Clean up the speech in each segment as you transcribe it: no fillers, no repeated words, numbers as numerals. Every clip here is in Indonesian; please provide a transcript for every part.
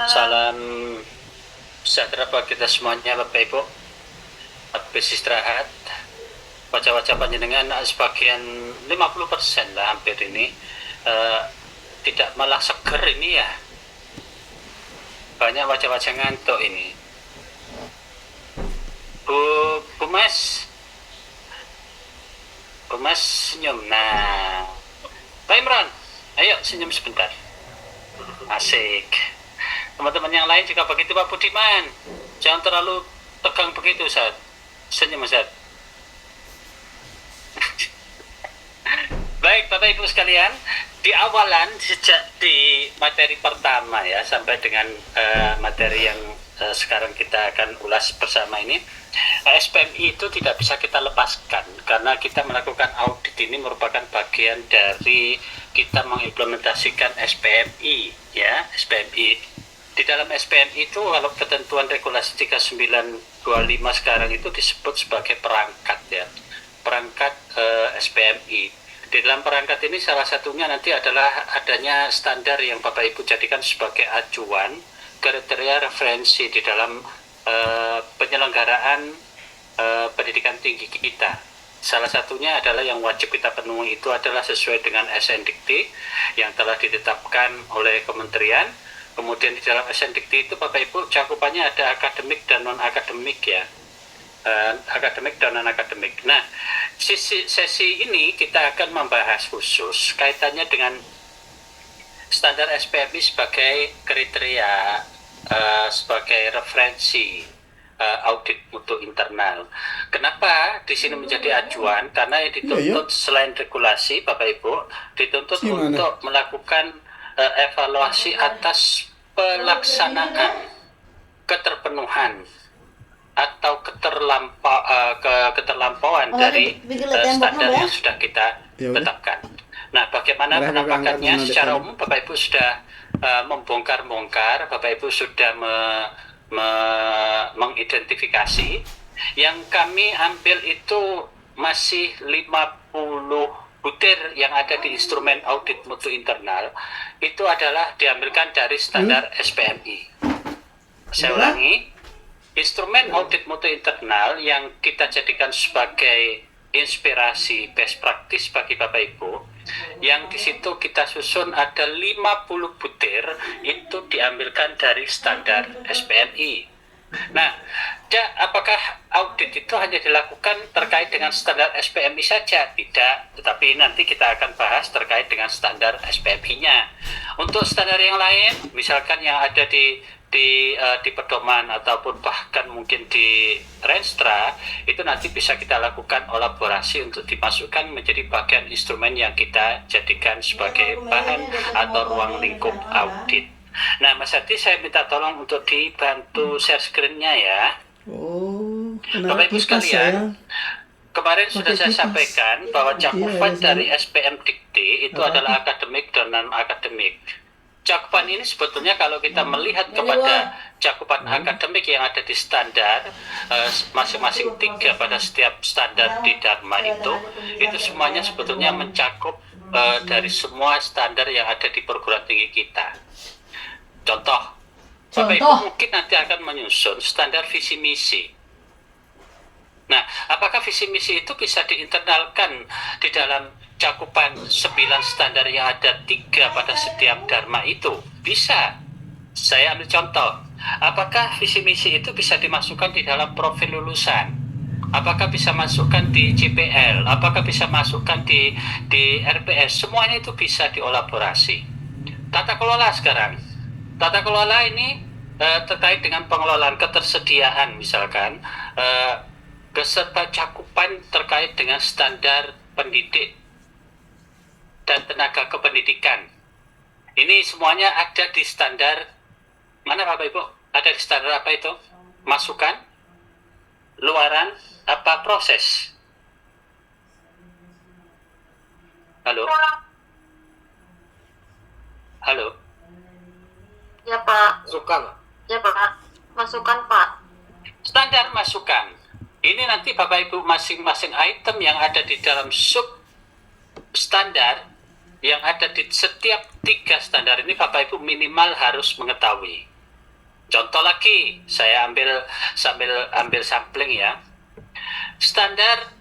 Salam sejahtera bagi kita semuanya, Bapak Ibu. Habis istirahat, wajah-wajah panjenengan sebagian 50% lah hampir ini tidak malah seger ini ya. Banyak wajah-wajah ngantuk ini. Bu Mas senyum. Nah, Pak Imran, ayo senyum sebentar. Asik. Teman-teman yang lain juga begitu, Pak Budiman. Jangan terlalu tegang begitu, Ustaz. Senyum, Ustaz. Baik, Bapak Ibu sekalian, di awalan sejak di materi pertama ya sampai dengan materi yang sekarang kita akan ulas bersama ini, SPMI itu tidak bisa kita lepaskan karena kita melakukan audit ini merupakan bagian dari kita mengimplementasikan SPMI ya, SPMI. Di dalam SPMI itu kalau ketentuan regulasi 3925 sekarang itu disebut sebagai perangkat ya, perangkat SPMI. Di dalam perangkat ini salah satunya nanti adalah adanya standar yang Bapak Ibu jadikan sebagai acuan, kriteria referensi di dalam penyelenggaraan pendidikan tinggi kita. Salah satunya adalah yang wajib kita penuhi itu adalah sesuai dengan SNDikti yang telah ditetapkan oleh kementerian. Kemudian di dalam SNDikti itu Bapak Ibu cakupannya ada akademik dan non-akademik ya. Akademik dan non-akademik. Nah, sesi ini kita akan membahas khusus kaitannya dengan standar SPMI sebagai kriteria, sebagai referensi audit mutu internal. Kenapa di sini menjadi acuan? Karena yang dituntut selain regulasi, Bapak Ibu, dituntut untuk melakukan evaluasi atas pelaksanaan, keterpenuhan atau keterlampauan dari standar yang sudah kita tetapkan. Nah, bagaimana penampakannya secara umum Bapak Ibu sudah membongkar-bongkar, Bapak Ibu sudah mengidentifikasi. Yang kami ambil itu masih 50 butir yang ada di instrumen audit mutu internal, itu adalah diambilkan dari standar SPMI. Saya ulangi, instrumen audit mutu internal yang kita jadikan sebagai inspirasi best practice bagi Bapak Ibu, yang di situ kita susun ada 50 butir itu diambilkan dari standar SPMI. Nah, apakah audit itu hanya dilakukan terkait dengan standar SPMI saja? Tidak, tetapi nanti kita akan bahas terkait dengan standar SPMI-nya. Untuk standar yang lain, misalkan yang ada di pedoman ataupun bahkan mungkin di Renstra, itu nanti bisa kita lakukan elaborasi untuk dimasukkan menjadi bagian instrumen yang kita jadikan sebagai bahan atau ruang lingkup audit. Nah, Mas Hadi, saya minta tolong untuk dibantu share screen-nya ya. Bapak Ibu sekalian, kemarin sudah saya sampaikan bahwa cakupan dari SPM Dikti itu adalah akademik dan non-akademik. Cakupan ini sebetulnya kalau kita melihat kepada cakupan akademik yang ada di standar, masing-masing 3 pada setiap standar di Dharma itu semuanya sebetulnya mencakup dari semua standar yang ada di perguruan tinggi kita. Contoh, Bapak Ibu mungkin nanti akan menyusun standar visi misi. Nah, apakah visi misi itu bisa diinternalkan di dalam cakupan 9 standar yang ada 3 pada setiap Dharma itu? Bisa. Saya ambil contoh. Apakah visi misi itu bisa dimasukkan di dalam profil lulusan? Apakah bisa masukkan di JPL? Apakah bisa masukkan di RPS? Semuanya itu bisa dielaborasi. Tata kelola sekarang. Tata kelola ini terkait dengan pengelolaan ketersediaan misalkan, beserta cakupan terkait dengan standar pendidik dan tenaga kependidikan. Ini semuanya ada di standar mana Bapak Ibu? Ada di standar apa itu? Masukan, luaran, apa proses? Halo? Halo? Ya Pak. Masukan. Ya Pak. Masukan Pak. Standar masukan. Ini nanti Bapak Ibu masing-masing item yang ada di dalam sub standar yang ada di setiap 3 standar ini Bapak Ibu minimal harus mengetahui. Contoh lagi, saya ambil sampling ya. Standar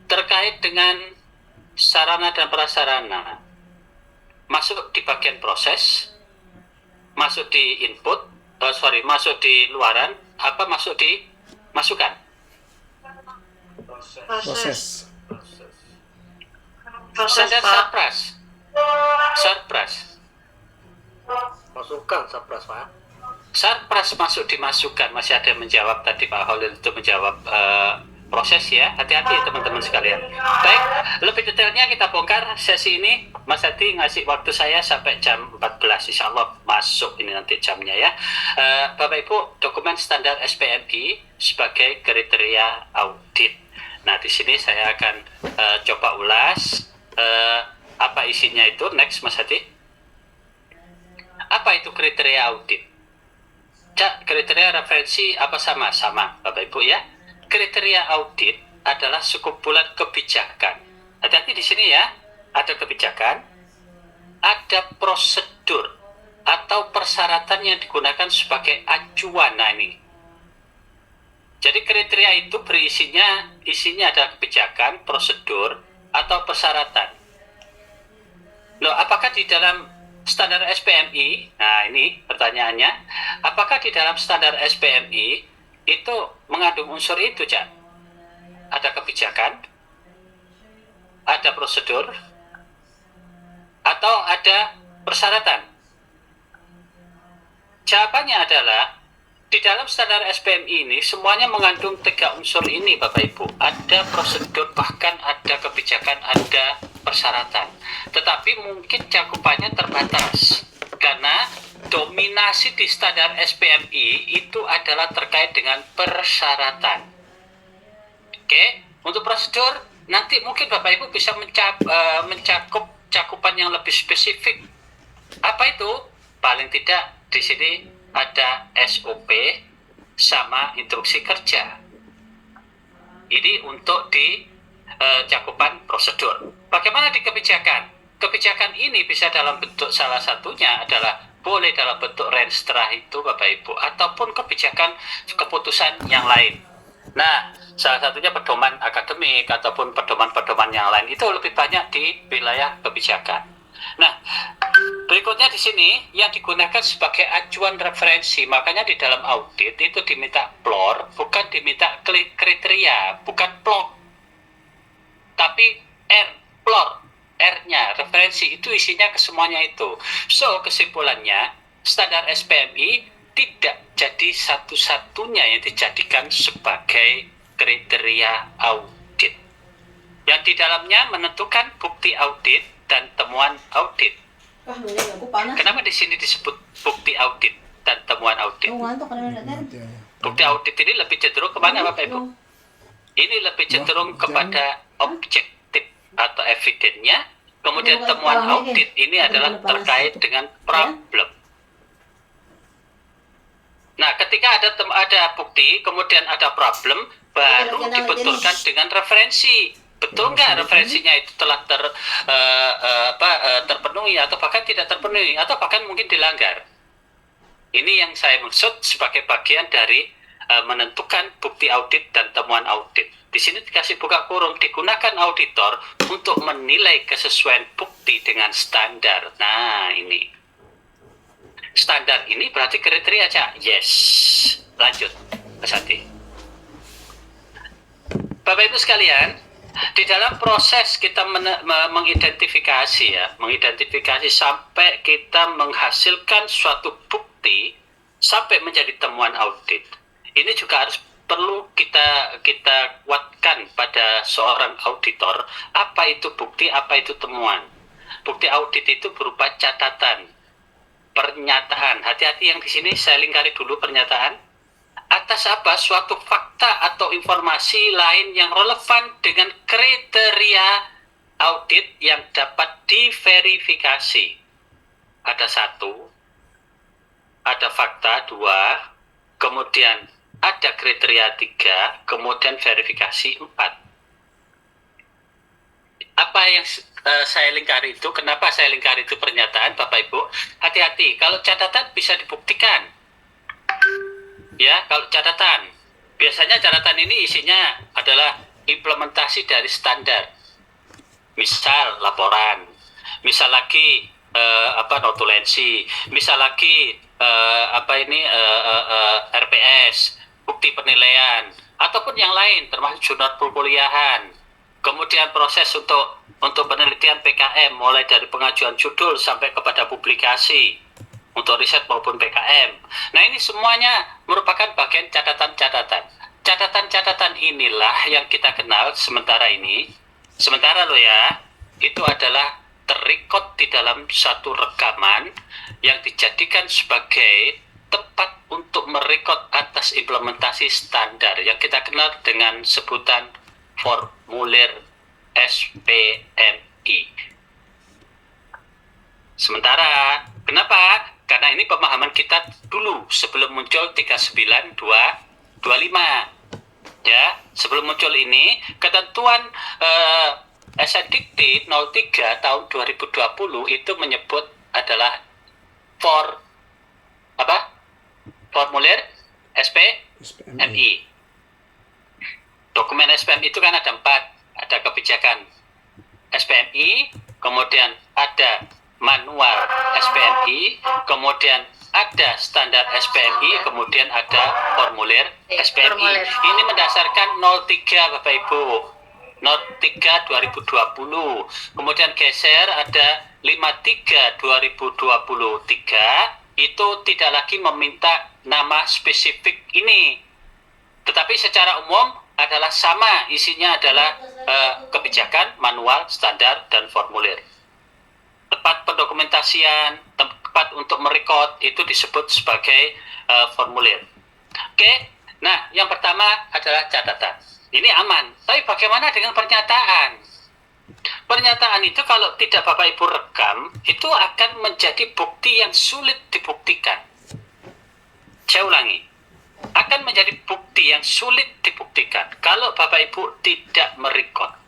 terkait dengan sarana dan prasarana masuk di bagian proses, masuk di input, masuk di luaran, apa masuk di masukan? Proses. Standar Pak. sarpras Masukan Sapras, Pak. sarpras masuk dimasukkan. Masih ada yang menjawab tadi, Pak Holil itu menjawab proses ya. Hati-hati teman-teman sekalian. Baik, lebih detailnya kita bongkar sesi ini. Mas Hadi ngasih waktu saya sampai jam 14, insya Allah masuk ini nanti jamnya ya. Bapak Ibu, dokumen standar SPMI sebagai kriteria audit. Nah, di sini saya akan coba ulas apa isinya itu. Next, Mas Hadi. Apa itu kriteria audit? Kriteria referensi apa sama Bapak Ibu ya? Kriteria audit adalah sekumpulan kebijakan. Hati-hati di sini ya. Ada kebijakan, ada prosedur atau persyaratan yang digunakan sebagai acuan. Nah ini. Jadi kriteria itu isinya adalah kebijakan, prosedur atau persyaratan. Loh, apakah di dalam standar SPMI, nah ini pertanyaannya, apakah di dalam standar SPMI itu mengandung unsur itu, Cak? Ada kebijakan, ada prosedur, atau ada persyaratan? Jawabannya adalah, di dalam standar SPMI ini semuanya mengandung 3 unsur ini, Bapak Ibu. Ada prosedur, bahkan ada kebijakan, ada persyaratan. Tetapi mungkin cakupannya terbatas karena dominasi di standar SPMI itu adalah terkait dengan persyaratan. Oke, untuk prosedur nanti mungkin Bapak Ibu bisa mencakup cakupan yang lebih spesifik. Apa itu? Paling tidak di sini ada SOP sama instruksi kerja. Ini untuk di cakupan prosedur. Bagaimana di kebijakan? Kebijakan ini bisa dalam bentuk, salah satunya adalah boleh dalam bentuk renstra itu Bapak Ibu, ataupun kebijakan keputusan yang lain. Nah, salah satunya pedoman akademik ataupun pedoman-pedoman yang lain itu lebih banyak di wilayah kebijakan. Nah, berikutnya di sini yang digunakan sebagai acuan referensi, makanya di dalam audit itu diminta PLOR, bukan diminta kriteria, bukan plot, tapi PLOR. R-nya, referensi, itu isinya ke semuanya itu. So, kesimpulannya, standar SPMI tidak jadi satu-satunya yang dijadikan sebagai kriteria audit. Yang di dalamnya menentukan bukti audit dan temuan audit. Kenapa di sini disebut bukti audit dan temuan audit? Bukti audit ini lebih cenderung kemana, Bapak Ibu? Ini lebih cenderung kepada objektif atau evidennya. Kemudian temuan audit ini adalah terkait dengan problem. Nah, ketika ada bukti, kemudian ada problem, baru dibenturkan dengan referensi. Betul nggak referensinya itu telah terpenuhi atau bahkan tidak terpenuhi atau bahkan mungkin dilanggar? Ini yang saya maksud sebagai bagian dari menentukan bukti audit dan temuan audit. Di sini dikasih buka kurung, digunakan auditor untuk menilai kesesuaian bukti dengan standar. Nah, ini. Standar ini berarti kriteria, Cak? Yes. Lanjut, Mas Hadi. Bapak Ibu sekalian, di dalam proses kita mengidentifikasi ya, mengidentifikasi sampai kita menghasilkan suatu bukti sampai menjadi temuan audit. Ini juga harus perlu kita kuatkan pada seorang auditor, apa itu bukti, apa itu temuan. Bukti audit itu berupa catatan, pernyataan. Hati-hati yang di sini saya lingkari dulu pernyataan. Atas apa suatu fakta atau informasi lain yang relevan dengan kriteria audit yang dapat diverifikasi. Ada 1, ada fakta 2, kemudian ada kriteria 3, kemudian verifikasi 4. apa yang saya lingkari itu, kenapa saya lingkari itu pernyataan Bapak Ibu, hati-hati, kalau catatan bisa dibuktikan. Ya, kalau catatan, biasanya catatan ini isinya adalah implementasi dari standar. Misal laporan, misal lagi notulensi, misal lagi RPS, bukti penilaian, ataupun yang lain termasuk jurnal perkuliahan. Kemudian proses untuk penelitian PKM mulai dari pengajuan judul sampai kepada publikasi untuk riset maupun PKM. Nah, ini semuanya merupakan bagian catatan-catatan. Catatan-catatan inilah yang kita kenal sementara loh ya, itu adalah terrecord di dalam satu rekaman yang dijadikan sebagai tempat untuk merekod atas implementasi standar yang kita kenal dengan sebutan formulir SPMI. Sementara, kenapa? Karena ini pemahaman kita dulu sebelum muncul 39225. Ya, sebelum muncul ini, ketentuan SNDikti 03 tahun 2020 itu menyebut adalah formulir SPMI. Dokumen SPMI itu kan ada 4, ada kebijakan SPMI, kemudian ada manual SPMI, kemudian ada standar SPMI, kemudian ada formulir SPMI. Ini mendasarkan 03 Bapak Ibu. 03 2020. Kemudian geser ada 53 2023. Itu tidak lagi meminta nama spesifik ini. Tetapi secara umum adalah sama, isinya adalah kebijakan, manual, standar, dan formulir. Tempat pendokumentasian, tempat untuk merekod itu disebut sebagai formulir. Oke, nah yang pertama adalah catatan. Ini aman, tapi bagaimana dengan pernyataan? Pernyataan itu kalau tidak Bapak Ibu rekam, itu akan menjadi bukti yang sulit dibuktikan. Saya ulangi, akan menjadi bukti yang sulit dibuktikan kalau Bapak Ibu tidak merekod.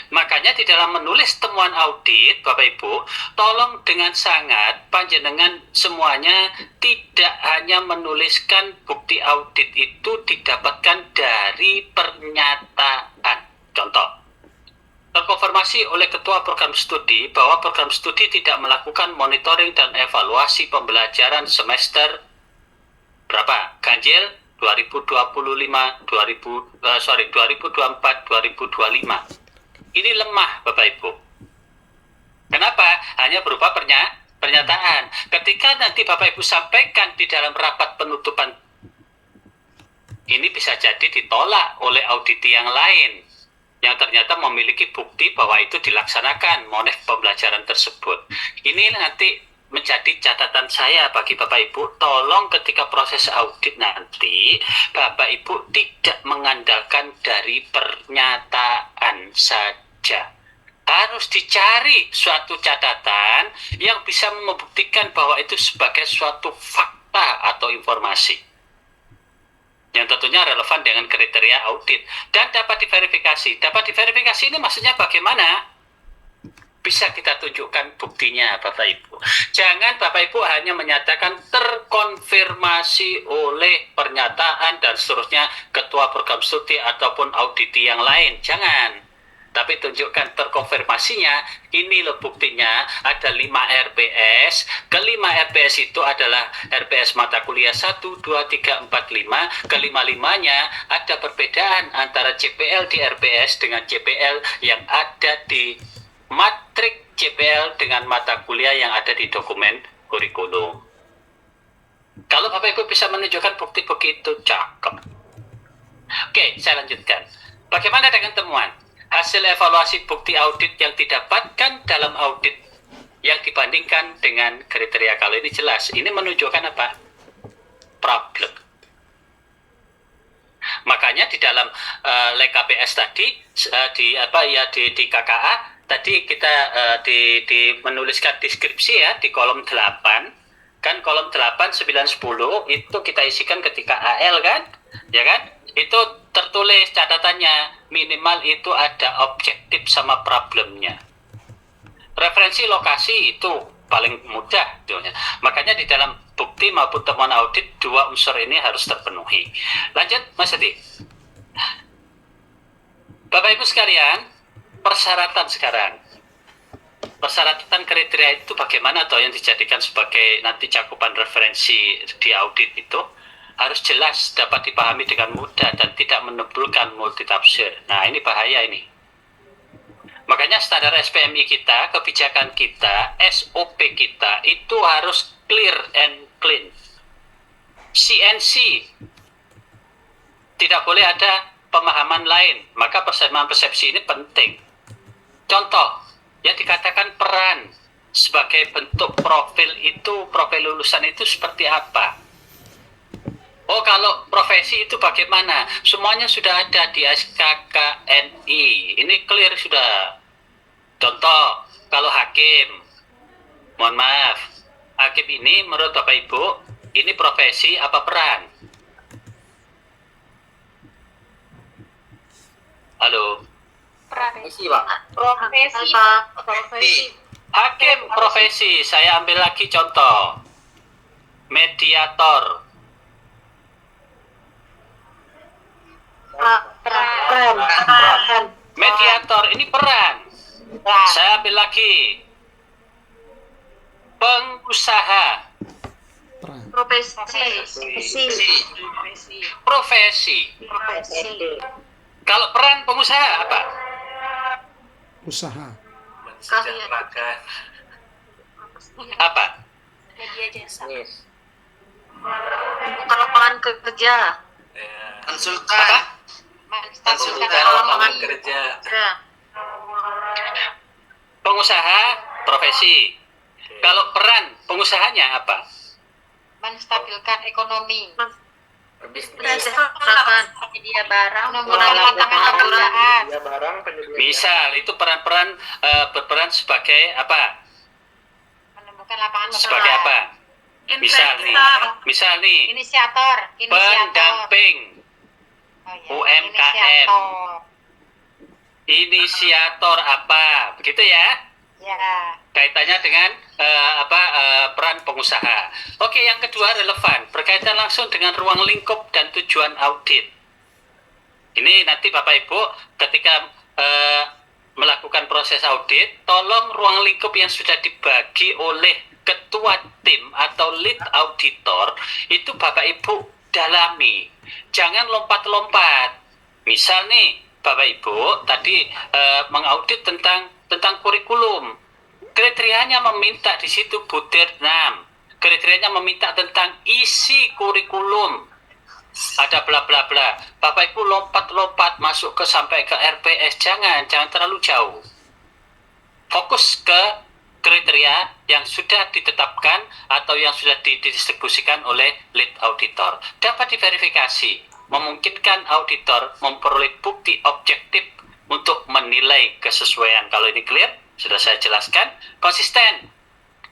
Makanya di dalam menulis temuan audit, Bapak Ibu, tolong dengan sangat panjenengan semuanya tidak hanya menuliskan bukti audit itu didapatkan dari pernyataan. Contoh, terkonfirmasi oleh Ketua Program Studi bahwa program studi tidak melakukan monitoring dan evaluasi pembelajaran semester berapa? Ganjil 2024-2025. Ini lemah Bapak Ibu. Kenapa? Hanya berupa pernyataan. Ketika nanti Bapak Ibu sampaikan di dalam rapat penutupan, ini bisa jadi ditolak oleh auditi yang lain yang ternyata memiliki bukti bahwa itu dilaksanakan monef pembelajaran tersebut. Ini nanti menjadi catatan saya bagi Bapak Ibu, tolong ketika proses audit nanti Bapak Ibu tidak mengandalkan dari pernyataan saja. Harus dicari suatu catatan yang bisa membuktikan bahwa itu sebagai suatu fakta atau informasi yang tentunya relevan dengan kriteria audit dan dapat diverifikasi. Dapat diverifikasi ini maksudnya bagaimana? Bisa kita tunjukkan buktinya Bapak Ibu. Jangan Bapak Ibu hanya menyatakan terkonfirmasi oleh pernyataan dan seterusnya Ketua Program Studi ataupun auditi yang lain. Jangan. Tapi tunjukkan terkonfirmasinya. Ini loh buktinya. Ada 5 RPS. Kelima RPS itu adalah RPS mata kuliah 1, 2, 3, 4, 5. Kelima-limanya ada perbedaan antara CPL di RPS dengan CPL yang ada di matrik CPL dengan mata kuliah yang ada di dokumen kurikulum. Kalau Bapak Ibu bisa menunjukkan bukti begitu, cakep. Oke, saya lanjutkan. Bagaimana dengan temuan? Hasil evaluasi bukti audit yang didapatkan dalam audit yang dibandingkan dengan kriteria. Kalau ini jelas, ini menunjukkan apa? Problem. Makanya di dalam LKPS tadi di KKA tadi kita menuliskan deskripsi ya di kolom 8. Kan kolom 8, 9, 10 itu kita isikan ketika AL kan? Ya kan? Itu tertulis catatannya minimal itu ada objektif sama problemnya. Referensi lokasi itu paling mudah. Makanya di dalam bukti maupun temuan audit, dua unsur ini harus terpenuhi. Lanjut, Mas Edi. Bapak Ibu sekalian, persyaratan sekarang. Persyaratan kriteria itu bagaimana toh yang dijadikan sebagai nanti cakupan referensi di audit itu harus jelas, dapat dipahami dengan mudah dan tidak menimbulkan multitafsir. Nah, ini bahaya ini. Makanya standar SPMI kita, kebijakan kita, SOP kita itu harus clear and clean. CNC. Tidak boleh ada pemahaman lain. Maka persamaan persepsi ini penting. Contoh, yang dikatakan peran sebagai bentuk profil itu, profil lulusan itu seperti apa? Oh, kalau profesi itu bagaimana? Semuanya sudah ada di SKKNI. Ini clear sudah. Contoh, kalau hakim, mohon maaf, hakim ini menurut Bapak Ibu, ini profesi apa peran? Halo? Profesi, Pak. Profesi, Pak. Profesi. Hakim profesi, saya ambil lagi contoh. Mediator. Peran. Mediator, ini peran. Saya ambil lagi. Pengusaha. Profesi. Profesi. Kalau peran pengusaha apa? Usaha. Apa? Media jasa. Lapangan kerja. Konsultan. Apa? Konsultan lapangan kerja. Pengusaha, profesi. Kalau peran pengusahanya apa? Menstabilkan ekonomi. Media barang. Mengurangi tantangan pekerjaan. Misal itu peran-peran berperan sebagai apa? Menemukan lapangan Sebagai pekerjaan. apa? Misal nih, Inisiator. pendamping Oh, ya. UMKM. Inisiator apa? Begitu ya? Ya. Kaitannya dengan peran pengusaha. Oke, yang kedua relevan, berkaitan langsung dengan ruang lingkup dan tujuan audit. Ini nanti Bapak Ibu ketika melakukan proses audit, tolong ruang lingkup yang sudah dibagi oleh ketua tim atau lead auditor itu Bapak Ibu dalami. Jangan lompat-lompat. Misal nih, Bapak Ibu tadi mengaudit tentang kurikulum. Kriterianya meminta di situ butir 6. Kriterianya meminta tentang isi kurikulum. Ada bla bla bla. Bapak Ibu lompat-lompat masuk sampai ke RPS, jangan terlalu jauh. Fokus ke kriteria yang sudah ditetapkan atau yang sudah didistribusikan oleh lead auditor. Dapat diverifikasi, memungkinkan auditor memperoleh bukti objektif untuk menilai kesesuaian. Kalau ini clear, sudah saya jelaskan. Konsisten,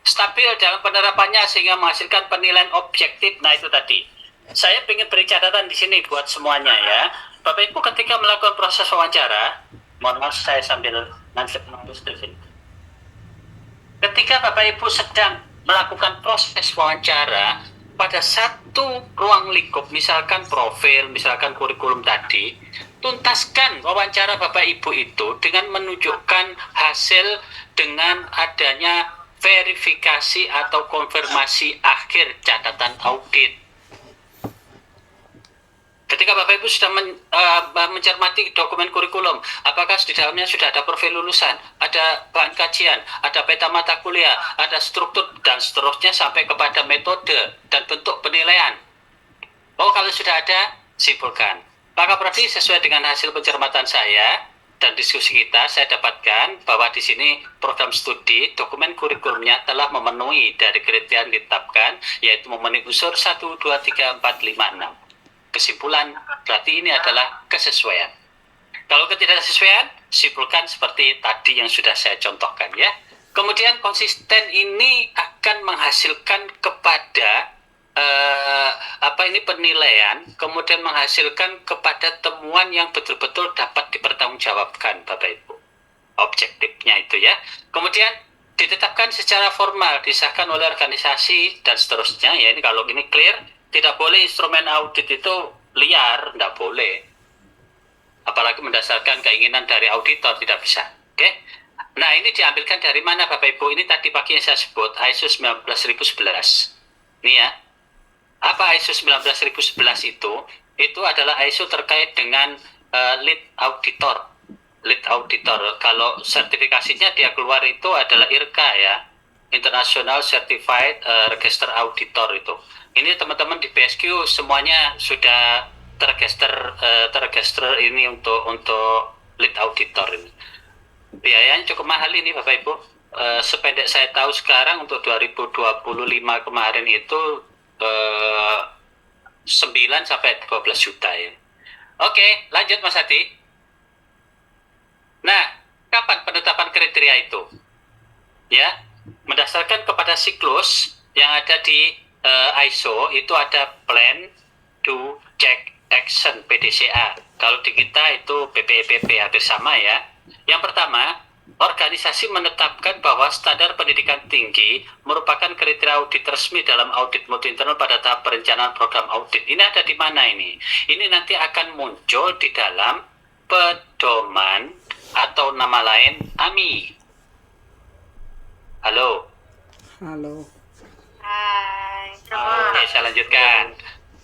stabil dalam penerapannya sehingga menghasilkan penilaian objektif. Nah, itu tadi. Saya ingin beri catatan di sini buat semuanya ya. Bapak Ibu ketika melakukan proses wawancara, mohon maaf saya sambil nulis di sini. Ketika Bapak Ibu sedang melakukan proses wawancara pada satu ruang lingkup, misalkan profil, misalkan kurikulum tadi, tuntaskan wawancara Bapak Ibu itu dengan menunjukkan hasil dengan adanya verifikasi atau konfirmasi akhir catatan audit. Ketika Bapak Ibu sudah mencermati dokumen kurikulum, apakah di dalamnya sudah ada profil lulusan, ada bahan kajian, ada peta mata kuliah, ada struktur, dan seterusnya sampai kepada metode dan bentuk penilaian. Oh, kalau sudah ada, simpulkan. Maka berarti sesuai dengan hasil pencermatan saya dan diskusi kita, saya dapatkan bahwa di sini program studi, dokumen kurikulumnya telah memenuhi dari kriteria yang ditetapkan, yaitu memenuhi unsur 1, 2, 3, 4, 5, 6. Kesimpulan, berarti ini adalah kesesuaian. Kalau ketidaksesuaian, simpulkan seperti tadi yang sudah saya contohkan ya. Kemudian konsisten ini akan menghasilkan kepada penilaian kemudian menghasilkan kepada temuan yang betul-betul dapat dipertanggungjawabkan, Bapak Ibu. Objektifnya itu ya. Kemudian ditetapkan secara formal, disahkan oleh organisasi dan seterusnya ya. Ini kalau ini clear, tidak boleh instrumen audit itu liar, tidak boleh. Apalagi mendasarkan keinginan dari auditor, tidak bisa. Oke. Nah, ini diambilkan dari mana Bapak Ibu? Ini tadi pagi yang saya sebut ISO 19011. Ini ya. Apa ISO 19011 itu? Itu adalah ISO terkait dengan lead auditor. Lead auditor. Kalau sertifikasinya dia keluar itu adalah IRCA ya. International Certified Register Auditor itu. Ini teman-teman di PSQ semuanya sudah terregister ini untuk lead auditor ini. Biayanya cukup mahal ini Bapak Ibu. Sependek saya tahu sekarang untuk 2025 kemarin itu 9 sampai 12 juta ya. Oke, lanjut Mas Hadi. Nah, kapan penetapan kriteria itu? Ya, mendasarkan kepada siklus yang ada di ISO itu ada plan, do, check, action, PDCA. Kalau di kita itu BPEPP hampir sama ya. Yang pertama, organisasi menetapkan bahwa standar pendidikan tinggi merupakan kriteria audit resmi dalam audit mutu internal pada tahap perencanaan program audit. Ini ada di mana ini? Ini nanti akan muncul di dalam pedoman atau nama lain AMI. Halo. Halo. Hai. Oke, saya lanjutkan.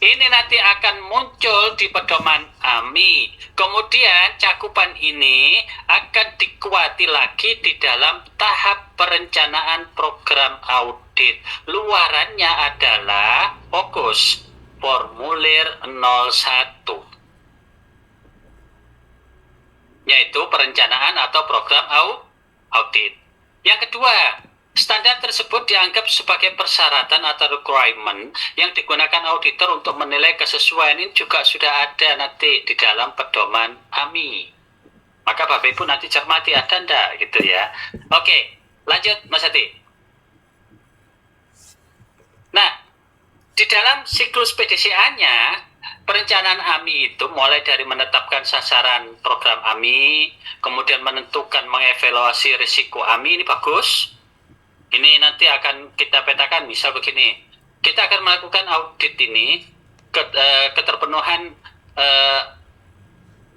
Ini nanti akan muncul di pedoman AMI. Kemudian cakupan ini akan dikuati lagi di dalam tahap perencanaan program audit. Luarannya adalah fokus formulir 01. Yaitu perencanaan atau program audit. Yang kedua, standar tersebut dianggap sebagai persyaratan atau requirement yang digunakan auditor untuk menilai kesesuaian. Ini juga sudah ada nanti di dalam pedoman AMI. Maka Bapak Ibu nanti cermati ada enggak gitu ya. Oke, lanjut Mas Hadi. Nah, di dalam siklus PDCA-nya, perencanaan AMI itu mulai dari menetapkan sasaran program AMI, kemudian menentukan mengevaluasi risiko AMI, ini bagus. Ini nanti akan kita petakan, misal begini, kita akan melakukan audit ini, keterpenuhan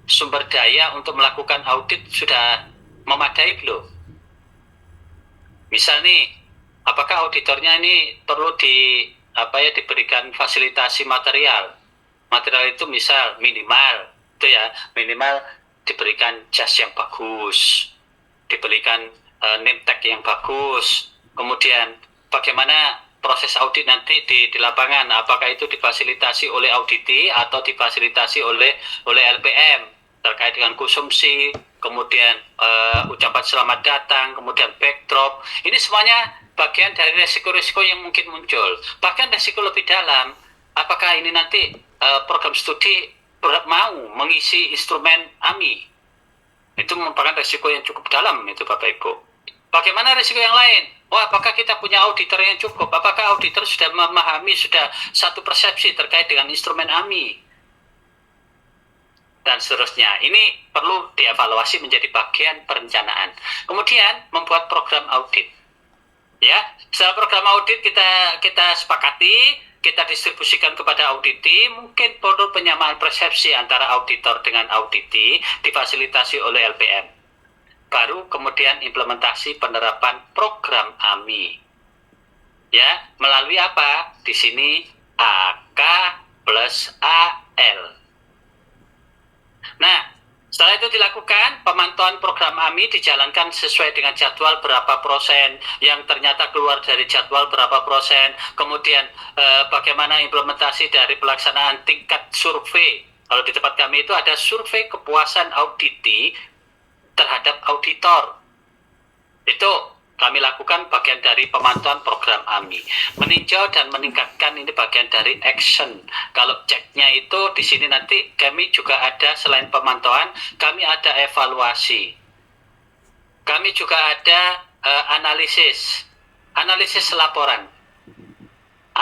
sumber daya untuk melakukan audit sudah memadai belum? Misal nih, apakah auditornya ini perlu diberikan fasilitasi material? Material itu misal minimal, itu ya, minimal diberikan jas yang bagus, diberikan name tag yang bagus. Kemudian bagaimana proses audit nanti di lapangan, apakah itu difasilitasi oleh auditi atau difasilitasi oleh LPM terkait dengan konsumsi, kemudian ucapan selamat datang, kemudian backdrop. Ini semuanya bagian dari resiko-resiko yang mungkin muncul. Bahkan resiko lebih dalam, apakah ini nanti program studi mau mengisi instrumen AMI. Itu merupakan resiko yang cukup dalam itu Bapak Ibu. Bagaimana resiko yang lain? Apakah kita punya auditor yang cukup? Apakah auditor sudah memahami, sudah satu persepsi terkait dengan instrumen AMI? Dan seterusnya. Ini perlu dievaluasi menjadi bagian perencanaan. Kemudian membuat program audit. Ya, setelah program audit kita sepakati, kita distribusikan kepada auditi, mungkin perlu penyamaan persepsi antara auditor dengan auditi, difasilitasi oleh LPM. Baru kemudian implementasi penerapan program AMI. Ya, melalui apa? Di sini AK plus AL. Nah, setelah itu dilakukan pemantauan program AMI dijalankan sesuai dengan jadwal berapa persen, yang ternyata keluar dari jadwal berapa persen, kemudian bagaimana implementasi dari pelaksanaan tingkat survei. Kalau di tempat kami itu ada survei kepuasan auditi terhadap auditor. Itu kami lakukan bagian dari pemantauan program AMI. Meninjau dan meningkatkan ini bagian dari action. Kalau ceknya itu di sini nanti kami juga ada, selain pemantauan, kami ada evaluasi. Kami juga ada analisis laporan.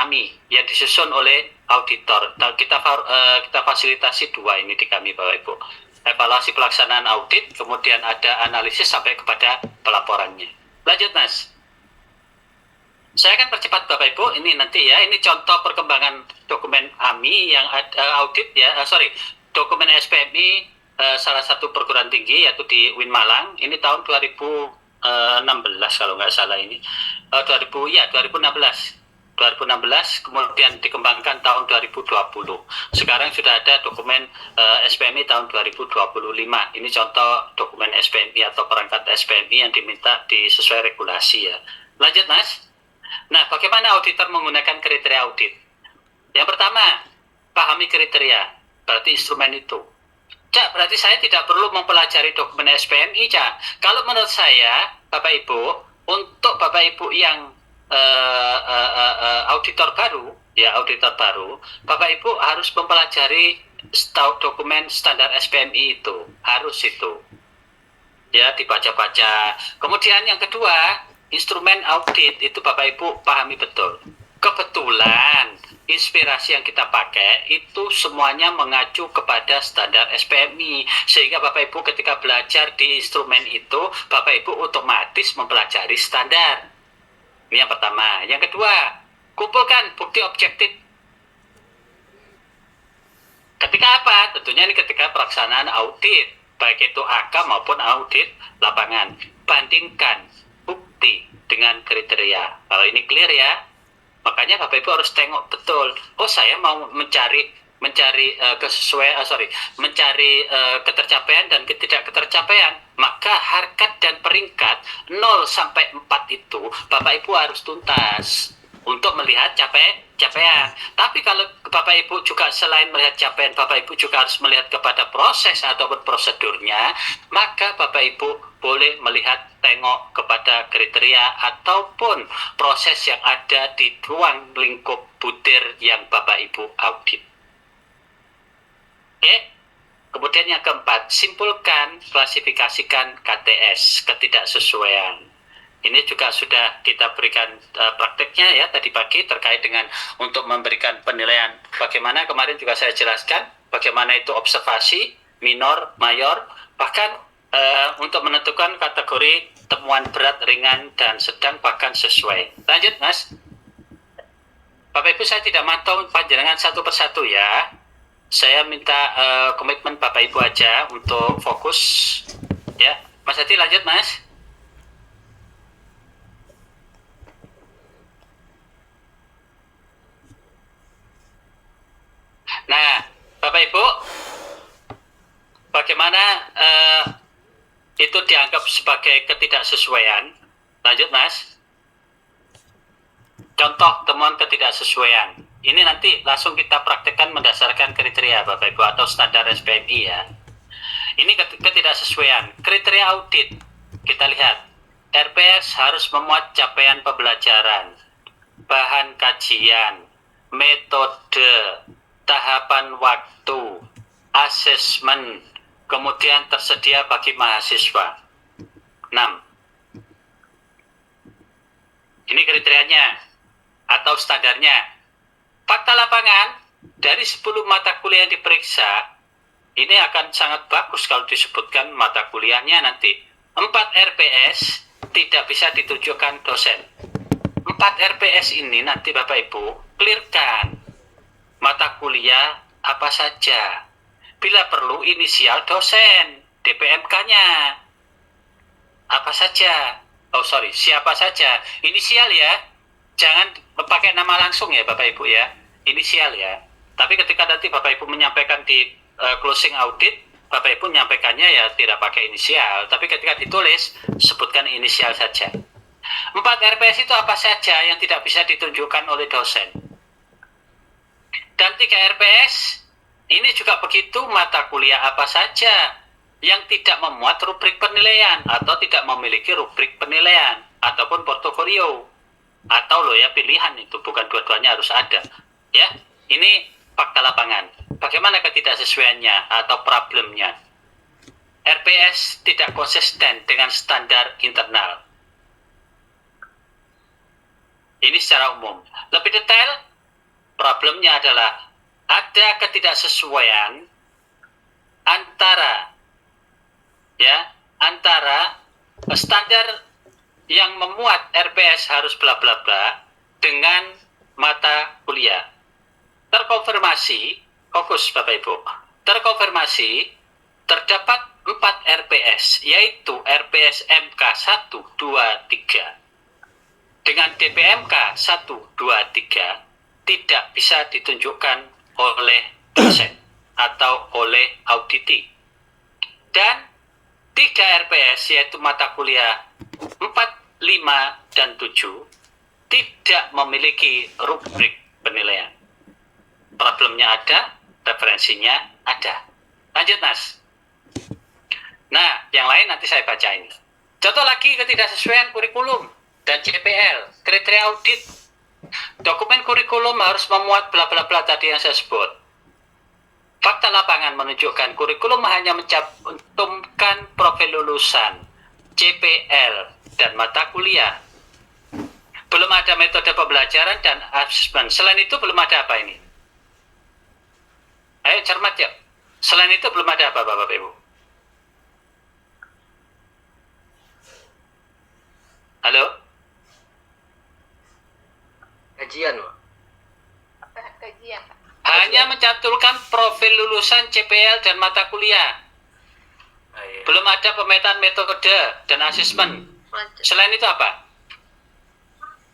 AMI yang disusun oleh auditor. Kita fasilitasi 2 ini di kami, Bapak Ibu. Evaluasi pelaksanaan audit, kemudian ada analisis sampai kepada pelaporannya. Lanjut, Mas. Saya akan percepat Bapak Ibu, ini nanti ya, ini contoh perkembangan dokumen AMI yang ada audit ya, dokumen SPMI salah satu perguruan tinggi yaitu di UIN Malang, ini tahun 2016 kalau nggak salah ini, 2016, kemudian dikembangkan tahun 2020. Sekarang sudah ada dokumen SPMI tahun 2025. Ini contoh dokumen SPMI atau perangkat SPMI yang diminta sesuai regulasi ya. Lanjut, Mas. Nah, bagaimana auditor menggunakan kriteria audit? Yang pertama, pahami kriteria, berarti instrumen itu. Cak, berarti saya tidak perlu mempelajari dokumen SPMI, Cak. Kalau menurut saya, Bapak Ibu, untuk Bapak Ibu yang auditor baru, Bapak Ibu harus mempelajari dokumen standar SPMI itu, harus itu. Ya, dibaca-baca. Kemudian yang kedua, instrumen audit itu Bapak Ibu pahami betul. Kebetulan inspirasi yang kita pakai itu semuanya mengacu kepada standar SPMI, sehingga Bapak Ibu ketika belajar di instrumen itu, Bapak Ibu otomatis mempelajari standar. Ini yang pertama. Yang kedua, kumpulkan bukti objektif. Ketika apa? Tentunya ini ketika pelaksanaan audit, baik itu AK maupun audit lapangan. Bandingkan bukti dengan kriteria. Kalau ini clear ya, makanya Bapak Ibu harus tengok betul. Oh, saya mau mencari ketercapaian dan ketidakketercapaian, maka harkat dan peringkat 0 sampai 4 itu Bapak Ibu harus tuntas untuk melihat capaian. Tapi kalau Bapak Ibu juga selain melihat capaian, Bapak Ibu juga harus melihat kepada proses ataupun prosedurnya, maka Bapak Ibu boleh melihat, tengok kepada kriteria ataupun proses yang ada di ruang lingkup butir yang Bapak Ibu audit. Oke. Kemudian yang keempat, simpulkan, klasifikasikan KTS, ketidaksesuaian. Ini juga sudah kita berikan prakteknya ya tadi pagi terkait dengan untuk memberikan penilaian. Bagaimana kemarin juga saya jelaskan bagaimana itu observasi, minor, mayor, bahkan untuk menentukan kategori temuan berat, ringan, dan sedang bahkan sesuai. Lanjut, Mas. Bapak Ibu, saya tidak mantau panjenengan satu persatu ya. Saya minta komitmen Bapak Ibu aja untuk fokus ya. Mas Hadi, lanjut, Mas. Nah, Bapak Ibu, bagaimana itu dianggap sebagai ketidaksesuaian? Lanjut, Mas. Contoh temuan ketidaksesuaian. Ini nanti langsung kita praktekkan berdasarkan kriteria Bapak Ibu atau standar SPMI ya. Ini ketidaksesuaian. Kriteria audit. Kita lihat. RPS harus memuat capaian pembelajaran, bahan kajian, metode, tahapan waktu, asesmen, kemudian tersedia bagi mahasiswa. 6. Ini kriterianya atau standarnya. Fakta lapangan, dari 10 mata kuliah yang diperiksa, ini akan sangat bagus kalau disebutkan mata kuliahnya nanti. 4 RPS tidak bisa ditunjukkan dosen. 4 RPS ini nanti Bapak Ibu clearkan mata kuliah apa saja. Bila perlu inisial dosen, DPMK-nya apa saja. Siapa saja. Inisial ya. Jangan pakai nama langsung ya Bapak Ibu ya. Inisial ya. Tapi ketika nanti Bapak Ibu menyampaikan di closing audit, Bapak Ibu menyampaikannya ya tidak pakai inisial. Tapi ketika ditulis, sebutkan inisial saja. 4 RPS itu apa saja yang tidak bisa ditunjukkan oleh dosen. Dan 3 RPS, ini juga begitu, mata kuliah apa saja yang tidak memuat rubrik penilaian atau tidak memiliki rubrik penilaian ataupun portofolio. Atau pilihan itu, bukan dua-duanya harus ada. Ya, ini fakta lapangan. Bagaimana ketidaksesuaiannya atau problemnya? RPS tidak konsisten dengan standar internal. Ini secara umum. Lebih detail, problemnya adalah ada ketidaksesuaian antara standar yang memuat RPS harus bla bla bla dengan mata kuliah. Terkonfirmasi, fokus Bapak Ibu, terkonfirmasi terdapat 4 RPS, yaitu RPS MK 1, 2, 3 dengan DPMK 1, 2, 3 tidak bisa ditunjukkan oleh dosen atau oleh auditi. Dan 3 RPS yaitu mata kuliah 4, 5, dan 7 tidak memiliki rubrik penilaian. Problemnya ada, referensinya ada. Lanjut Mas. Nah, yang lain nanti saya bacain. Contoh lagi ketidaksesuaian kurikulum dan CPL, kriteria audit. Dokumen kurikulum harus memuat bla bla bla tadi yang saya sebut. Fakta lapangan menunjukkan kurikulum hanya mencantumkan profil lulusan, CPL, dan mata kuliah. Belum ada metode pembelajaran dan asesmen. Selain itu belum ada apa ini? Ayo cermat ya. Selain itu belum ada apa Bapak Ibu? Halo? Kajian, Pak. Kajian, Pak. Hanya mencantumkan profil lulusan CPL dan mata kuliah. Belum ada pemetaan metode dan asesmen. Selain itu apa?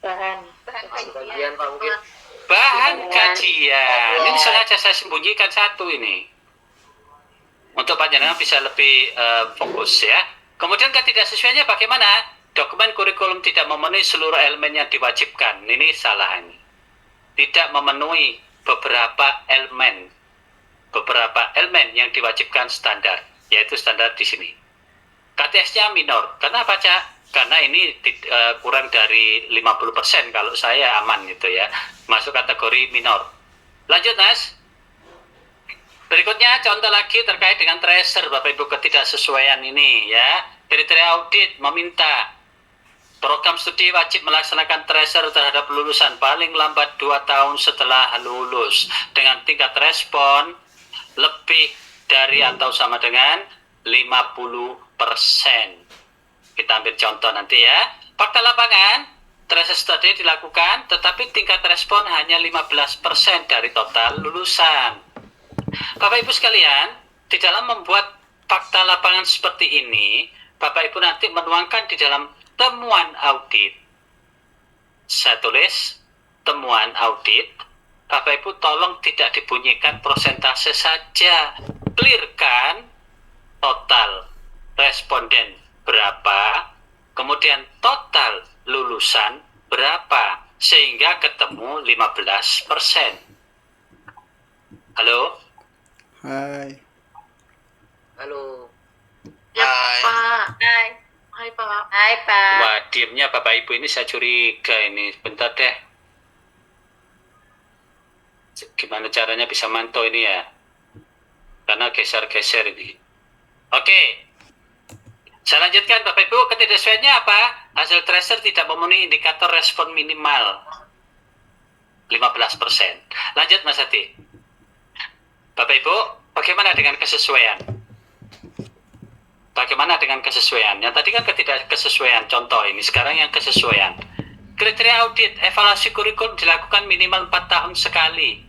Bahan. Bahan Kajian, kajian. Pak, mungkin. Bahan kajian. Ini sengaja saya sembunyikan satu ini. Untuk panjenengan bisa lebih fokus ya. Kemudian ketidaksesuaiannya bagaimana? Dokumen kurikulum tidak memenuhi seluruh elemen yang diwajibkan. Ini salah ini. Tidak memenuhi beberapa elemen yang diwajibkan standar, yaitu standar di sini. KTS-nya minor. Kenapa, Cak? Karena ini kurang dari 50%, kalau saya aman gitu ya. Masuk kategori minor. Lanjut, Mas. Berikutnya contoh lagi terkait dengan tracer, Bapak Ibu, ketidaksesuaian ini ya. Kriteria audit meminta program studi wajib melaksanakan tracer terhadap lulusan paling lambat 2 tahun setelah lulus dengan tingkat respon lebih dari atau sama dengan 50%. Kita ambil contoh nanti ya. Fakta lapangan, tracer study dilakukan tetapi tingkat respon hanya 15% dari total lulusan. Bapak Ibu sekalian, di dalam membuat fakta lapangan seperti ini, Bapak Ibu nanti menuangkan di dalam temuan audit. Saya tulis temuan audit. Bapak Ibu tolong tidak dibunyikan persentase saja. Clearkan total responden berapa, kemudian total lulusan berapa, sehingga ketemu 15%. Halo? Hai. Halo. Ya, Hai. Pak. Hai. Hai, Pak. Hai, Pak. Wah, diemnya Bapak Ibu ini saya curiga ini. Bentar deh. Gimana caranya bisa mantau ini ya? Karena geser-geser ini. Oke. Saya lanjutkan Bapak Ibu. Ketidaksesuaiannya apa? Hasil tracer tidak memenuhi indikator respon minimal 15%. Lanjut Mas Hati. Bapak Ibu, bagaimana dengan kesesuaian? Bagaimana dengan kesesuaian? Yang tadi kan ketidakkesesuaian, contoh ini. Sekarang yang kesesuaian. Kriteria audit, evaluasi kurikulum dilakukan minimal 4 tahun sekali.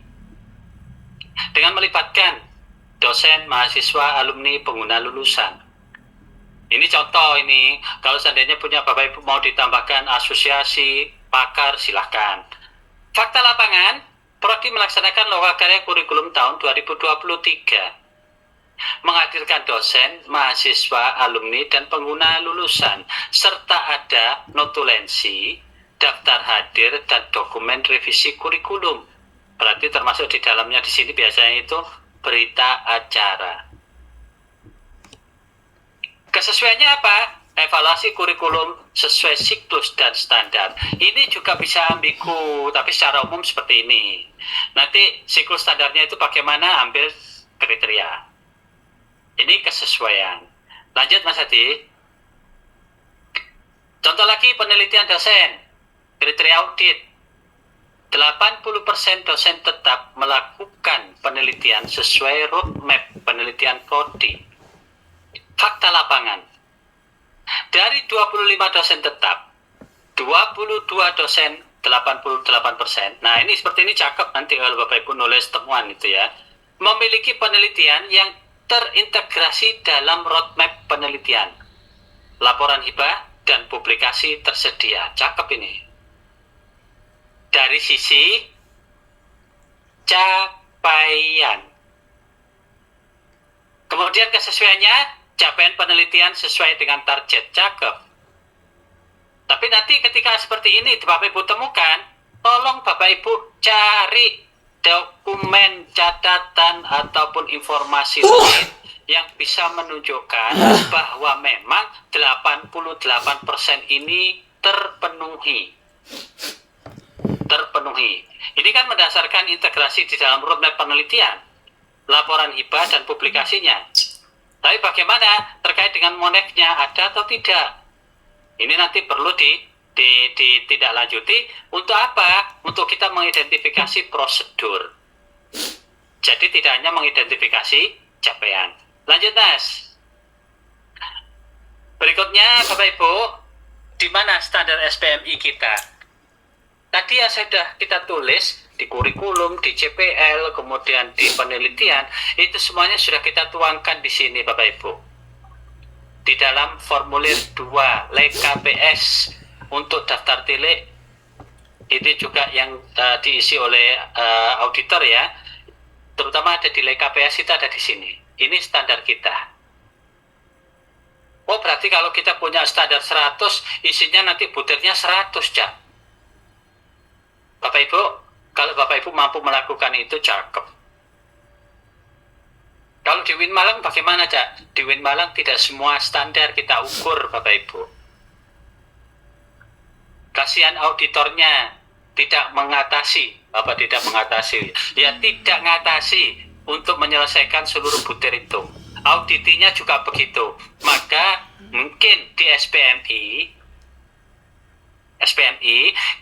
Dengan melibatkan dosen, mahasiswa, alumni, pengguna lulusan. Ini contoh ini. Kalau seandainya punya Bapak Ibu mau ditambahkan asosiasi, pakar, silahkan. Fakta lapangan, Prodi melaksanakan lokakarya kurikulum tahun 2023. Menghadirkan dosen, mahasiswa, alumni, dan pengguna lulusan, serta ada notulensi, daftar hadir, dan dokumen revisi kurikulum. Berarti termasuk di dalamnya di sini biasanya itu berita acara. Kesesuaiannya apa? Evaluasi kurikulum sesuai siklus dan standar. Ini juga bisa ambigu, tapi secara umum seperti ini. Nanti siklus standarnya itu bagaimana? Ambil kriteria. Ini kesesuaian. Lanjut Mas Hadi. Contoh lagi penelitian dosen. Kriteria audit. 80% dosen tetap melakukan penelitian sesuai roadmap penelitian prodi. Fakta lapangan. Dari 25 dosen tetap, 22 dosen 88%. Nah, ini seperti ini cakep nanti kalau Bapak Ibu nulis temuan itu ya. Memiliki penelitian yang terintegrasi dalam roadmap penelitian. Laporan hibah dan publikasi tersedia. Cakep ini. Dari sisi capaian. Kemudian kesesuaiannya, capaian penelitian sesuai dengan target. Cakep. Tapi nanti ketika seperti ini Bapak Ibu temukan, tolong Bapak Ibu cari dokumen, catatan, ataupun informasi lain yang bisa menunjukkan bahwa memang 88% ini terpenuhi. Ini kan berdasarkan integrasi di dalam roadmap penelitian, laporan hibah dan publikasinya. Tapi bagaimana terkait dengan moneknya, ada atau tidak? Ini nanti perlu ditindaklanjuti. Untuk apa? Untuk kita mengidentifikasi prosedur. Jadi tidak hanya mengidentifikasi capaian. Lanjut, Mas. Berikutnya, Bapak Ibu, di mana standar SPMI kita? Tadi yang sudah kita tulis di kurikulum, di CPL, kemudian di penelitian, itu semuanya sudah kita tuangkan di sini, Bapak Ibu. Di dalam formulir 2 LKPS untuk daftar tilik, itu juga yang diisi oleh auditor ya, terutama ada di LKPS, itu ada di sini. Ini standar kita. Oh, berarti kalau kita punya standar 100, isinya nanti butirnya 100, Cak. Bapak Ibu, kalau Bapak Ibu mampu melakukan itu, cakep. Kalau di Win Malang bagaimana, Cak? Di Win Malang tidak semua standar kita ukur, Bapak Ibu. Kasihan auditornya tidak mengatasi, Bapak tidak mengatasi. Ya, tidak mengatasi untuk menyelesaikan seluruh butir itu. Auditinya juga begitu. Maka mungkin di SPMI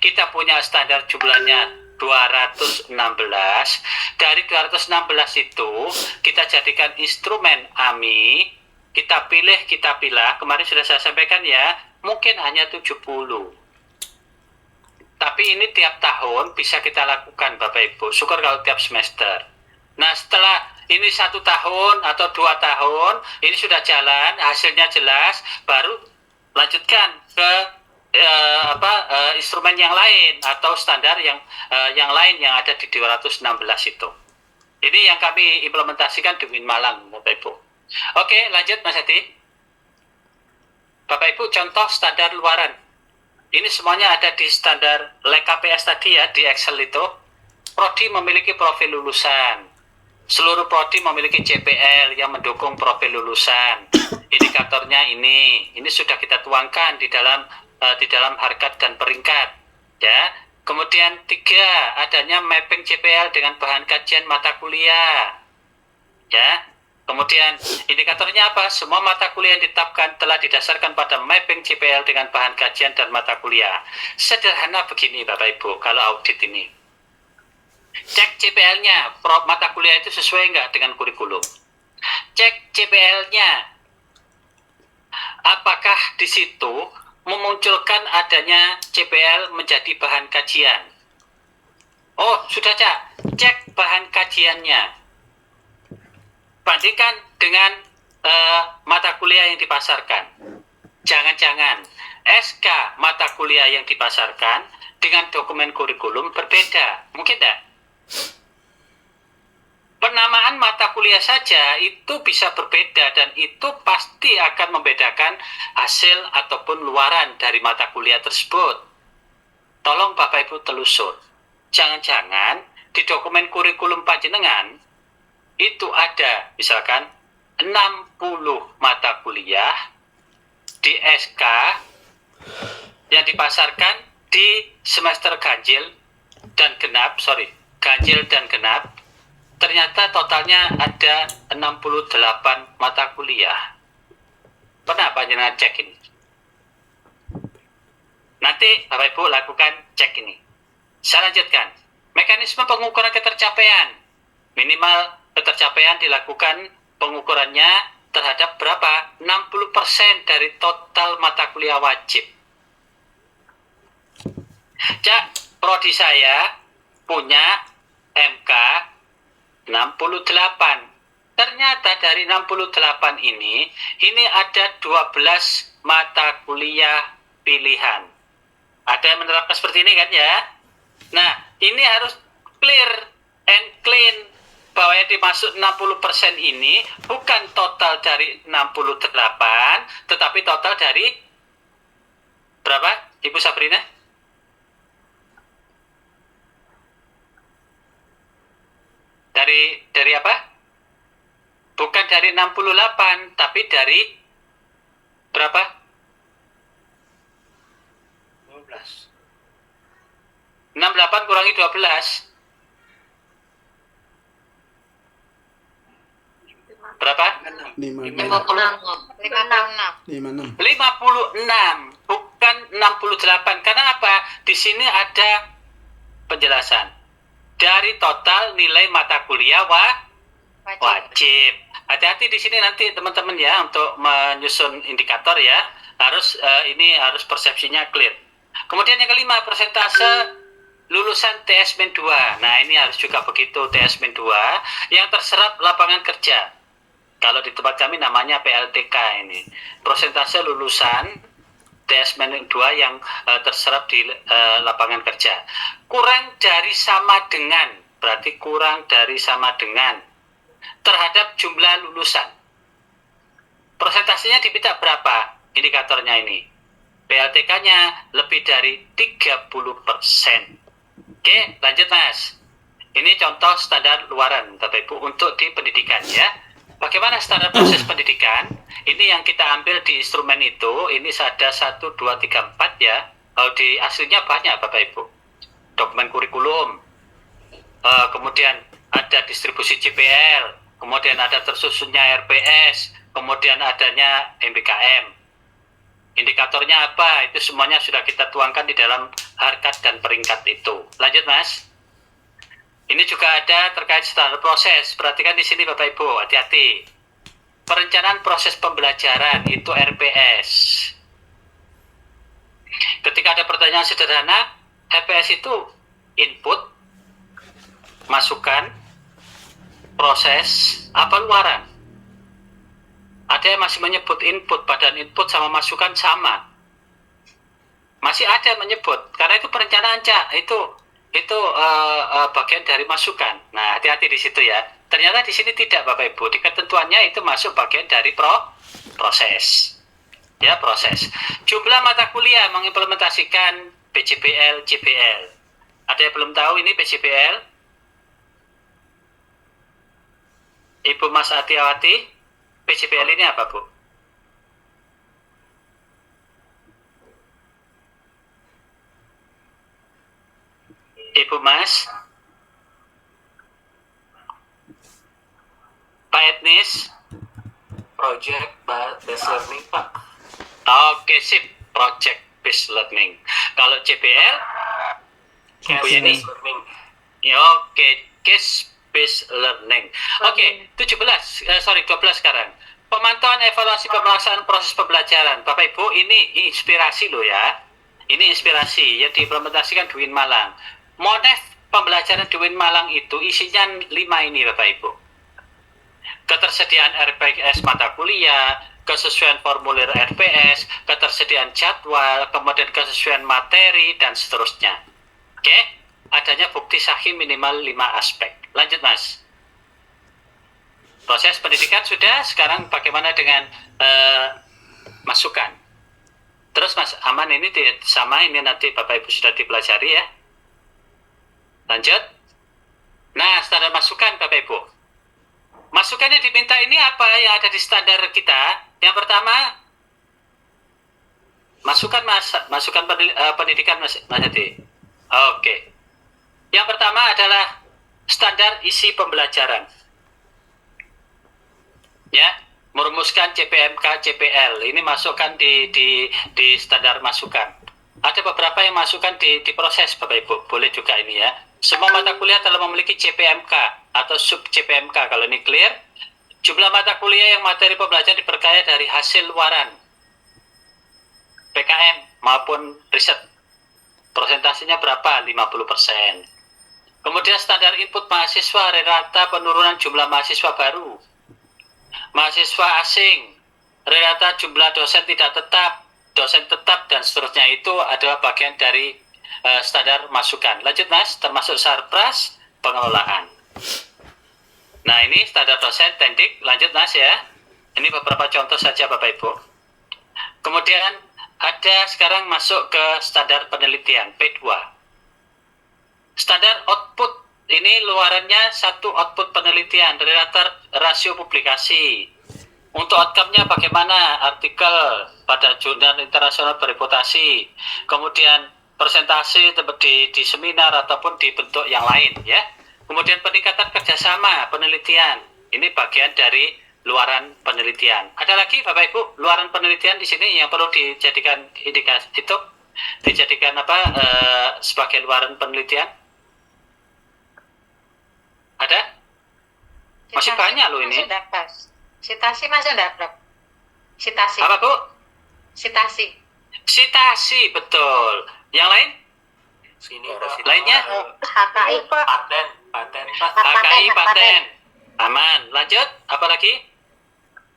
kita punya standar jumlahnya 216. Dari 216 itu kita jadikan instrumen AMI, kita pilih. Kemarin sudah saya sampaikan ya, mungkin hanya 70. Tapi ini tiap tahun bisa kita lakukan, Bapak Ibu. Syukur kalau tiap semester. Nah, setelah ini 1 tahun atau 2 tahun, ini sudah jalan, hasilnya jelas, baru lanjutkan ke instrumen yang lain atau standar yang lain yang ada di 216 itu. Ini yang kami implementasikan di Win Malang, Bapak Ibu. Oke, lanjut Mas Hadi. Bapak Ibu, contoh standar luaran. Ini semuanya ada di standar LKPS tadi ya, di Excel itu. Prodi memiliki profil lulusan. Seluruh prodi memiliki CPL yang mendukung profil lulusan. Indikatornya ini sudah kita tuangkan di dalam harkat dan peringkat ya. Kemudian 3, adanya mapping CPL dengan bahan kajian mata kuliah ya. Kemudian indikatornya apa? Semua mata kuliah yang ditetapkan telah didasarkan pada mapping CPL dengan bahan kajian dan mata kuliah. Sederhana begini Bapak Ibu, kalau audit ini cek CPL-nya, mata kuliah itu sesuai nggak dengan kurikulum. Cek CPL-nya, apakah di situ memunculkan adanya CPL menjadi bahan kajian. Oh, sudah Cak, cek bahan kajiannya. Bandingkan dengan mata kuliah yang dipasarkan. Jangan-jangan SK mata kuliah yang dipasarkan dengan dokumen kurikulum berbeda. Mungkin tidak? Penamaan mata kuliah saja itu bisa berbeda dan itu pasti akan membedakan hasil ataupun luaran dari mata kuliah tersebut. Tolong Bapak Ibu telusur. Jangan-jangan di dokumen kurikulum panjenengan itu ada misalkan 60 mata kuliah di SK yang dipasarkan di semester ganjil dan genap, ternyata totalnya ada 68 mata kuliah. Pernah panjenengan cek ini? Nanti Bapak Ibu lakukan cek ini. Saya lanjutkan. Mekanisme pengukuran ketercapaian. Minimal ketercapaian dilakukan pengukurannya terhadap berapa? 60% dari total mata kuliah wajib. Cak, prodi saya punya MK 68. Ternyata dari 68 ini ada 12 mata kuliah pilihan. Ada yang menerapkan seperti ini kan ya? Nah, ini harus clear and clean bahwa yang dimaksud 60% ini bukan total dari 68, tetapi total dari berapa, Ibu Sabrina? Dari apa? Bukan dari 68, tapi dari berapa? 12. 68 kurangi 12. Berapa? 56. 56. 56, bukan 68. Karena apa? Di sini ada penjelasan. Dari total nilai mata kuliah wajib. Hati-hati di sini nanti teman-teman ya untuk menyusun indikator ya. Ini harus persepsinya clear. Kemudian yang kelima, persentase lulusan TS-2. Nah, ini harus juga begitu, TS-2 yang terserap lapangan kerja. Kalau di tempat kami namanya PLTK ini. Persentase lulusan TS-2 yang terserap di lapangan kerja. Kurang dari sama dengan, berarti kurang dari sama dengan terhadap jumlah lulusan. Persentasenya diminta berapa? Indikatornya ini. PLTK-nya lebih dari 30%. Oke, lanjut Mas. Ini contoh standar luaran, Bapak Ibu, untuk di pendidikan ya. Bagaimana standar proses pendidikan? Ini yang kita ambil di instrumen itu, ini ada 1, 2, 3, 4 ya. Di aslinya banyak Bapak Ibu. Dokumen kurikulum, kemudian ada distribusi CPL, kemudian ada tersusunnya RPS, kemudian adanya MBKM. Indikatornya apa? Itu semuanya sudah kita tuangkan di dalam harkat dan peringkat itu. Lanjut Mas. Ini juga ada terkait standar proses. Perhatikan di sini Bapak Ibu, hati-hati. Perencanaan proses pembelajaran itu RPS. Ketika ada pertanyaan sederhana, RPS itu input, masukan, proses, apa luaran. Ada yang masih menyebut input, badan input sama masukan sama. Masih ada yang menyebut, karena itu perencanaan Cak, itu bagian dari masukan. Nah, hati-hati di situ ya. Ternyata di sini tidak Bapak Ibu, di ketentuannya itu masuk bagian dari proses. Ya, proses. Jumlah mata kuliah mengimplementasikan PJPL, JPL. Ada yang belum tahu ini PJPL? Ibu Mas Atiawati, PJPL ini apa, Bu? Ibu Mas? Pak Etnis? Project based learning, Pak. Oke, sip. Project based learning. Kalau JPL? Bu Yeni? Learning. Ya, oke, case based learning. Oke, 12 sekarang. Pemantauan evaluasi pelaksanaan proses pembelajaran. Bapak Ibu, ini inspirasi loh ya. Ini inspirasi yang diimplementasikan di UIN Malang. Modef pembelajaran di UIN Malang itu isinya 5 ini Bapak Ibu. Ketersediaan RPS mata kuliah, kesesuaian formulir RPS, ketersediaan jadwal, kemudian kesesuaian materi, dan seterusnya. Oke, adanya bukti sahih minimal 5 aspek. Lanjut Mas. Proses pendidikan sudah, sekarang bagaimana dengan masukan? Terus Mas, aman ini sama ini nanti Bapak Ibu sudah dipelajari ya. Lanjut. Nah, standar masukan Bapak Ibu. Masukannya diminta ini apa yang ada di standar kita? Yang pertama, masukan pendidikan Mas Hadi. Oke. Yang pertama adalah standar isi pembelajaran. Ya, merumuskan CPMK, CPL. Ini masukkan di standar masukan. ada beberapa yang masukkan di proses Bapak Ibu. Boleh juga ini ya. Semua mata kuliah telah memiliki CPMK atau sub CPMK. Kalau ini clear, jumlah mata kuliah yang materi pembelajaran diperkaya dari hasil luaran PKM maupun riset. Presentasinya berapa? 50%. Kemudian standar input mahasiswa, rata penurunan jumlah mahasiswa baru. Mahasiswa asing, rata jumlah dosen tidak tetap, dosen tetap, dan seterusnya itu adalah bagian dari standar masukan. Lanjut Mas, termasuk sarpras pengelolaan. Nah ini standar dosen tendik. Lanjut Mas ya. Ini beberapa contoh saja Bapak Ibu. Kemudian ada sekarang masuk ke standar penelitian P2. Standar output, ini luarannya satu output penelitian, rata rasio publikasi. Untuk outcome-nya bagaimana? Artikel pada jurnal internasional bereputasi, kemudian presentasi di seminar ataupun di bentuk yang lain ya. Kemudian peningkatan kerjasama penelitian, ini bagian dari luaran penelitian. Ada lagi Bapak Ibu luaran penelitian di sini yang perlu dijadikan indikasi itu, dijadikan sebagai luaran penelitian? Ada? Masih banyak loh ini. Masih dapat. Sitasi masih dapat. Sitasi. Apa Bu? Sitasi. Sitasi, betul. Yang lain? Sini Lainnya? HKI Pak. paten Pak. HKI, paten. Aman. Lanjut, apa lagi?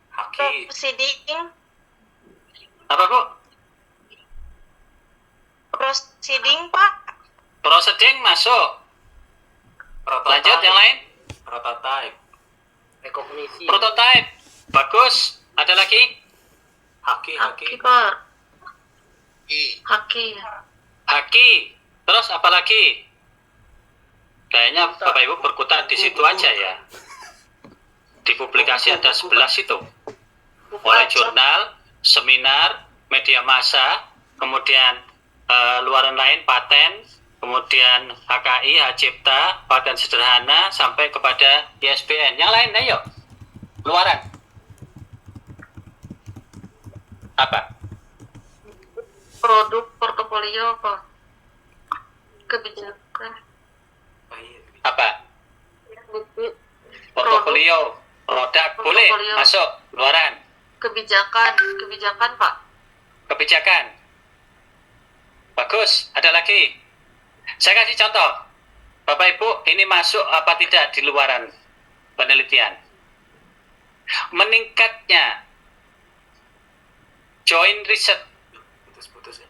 Haki, Proceeding. Apa Bu? Proceeding Pak. Proceeding masuk. Lanjut, yang lain? prototype, rekognisi, Prototype. Bagus. Ada lagi? haki, Pak. Haki. Haki. Terus apa lagi? Kayaknya Bapak Ibu berkutat di situ aja ya. Di publikasi ada 11 itu. Mulai jurnal, seminar, media massa, kemudian luaran lain paten, kemudian HKI, hak cipta, paten sederhana, sampai kepada ISBN. Yang lain ayo. Luaran. Apa? Produk portofolio Pak. Kebijakan. Apa? Portofolio, produk, boleh Portofolio. masuk. Luaran. Kebijakan Pak. Kebijakan. Bagus. Ada lagi? Saya kasih contoh. Bapak Ibu, ini masuk apa tidak di luaran penelitian? Meningkatnya joint research putus-putus ya.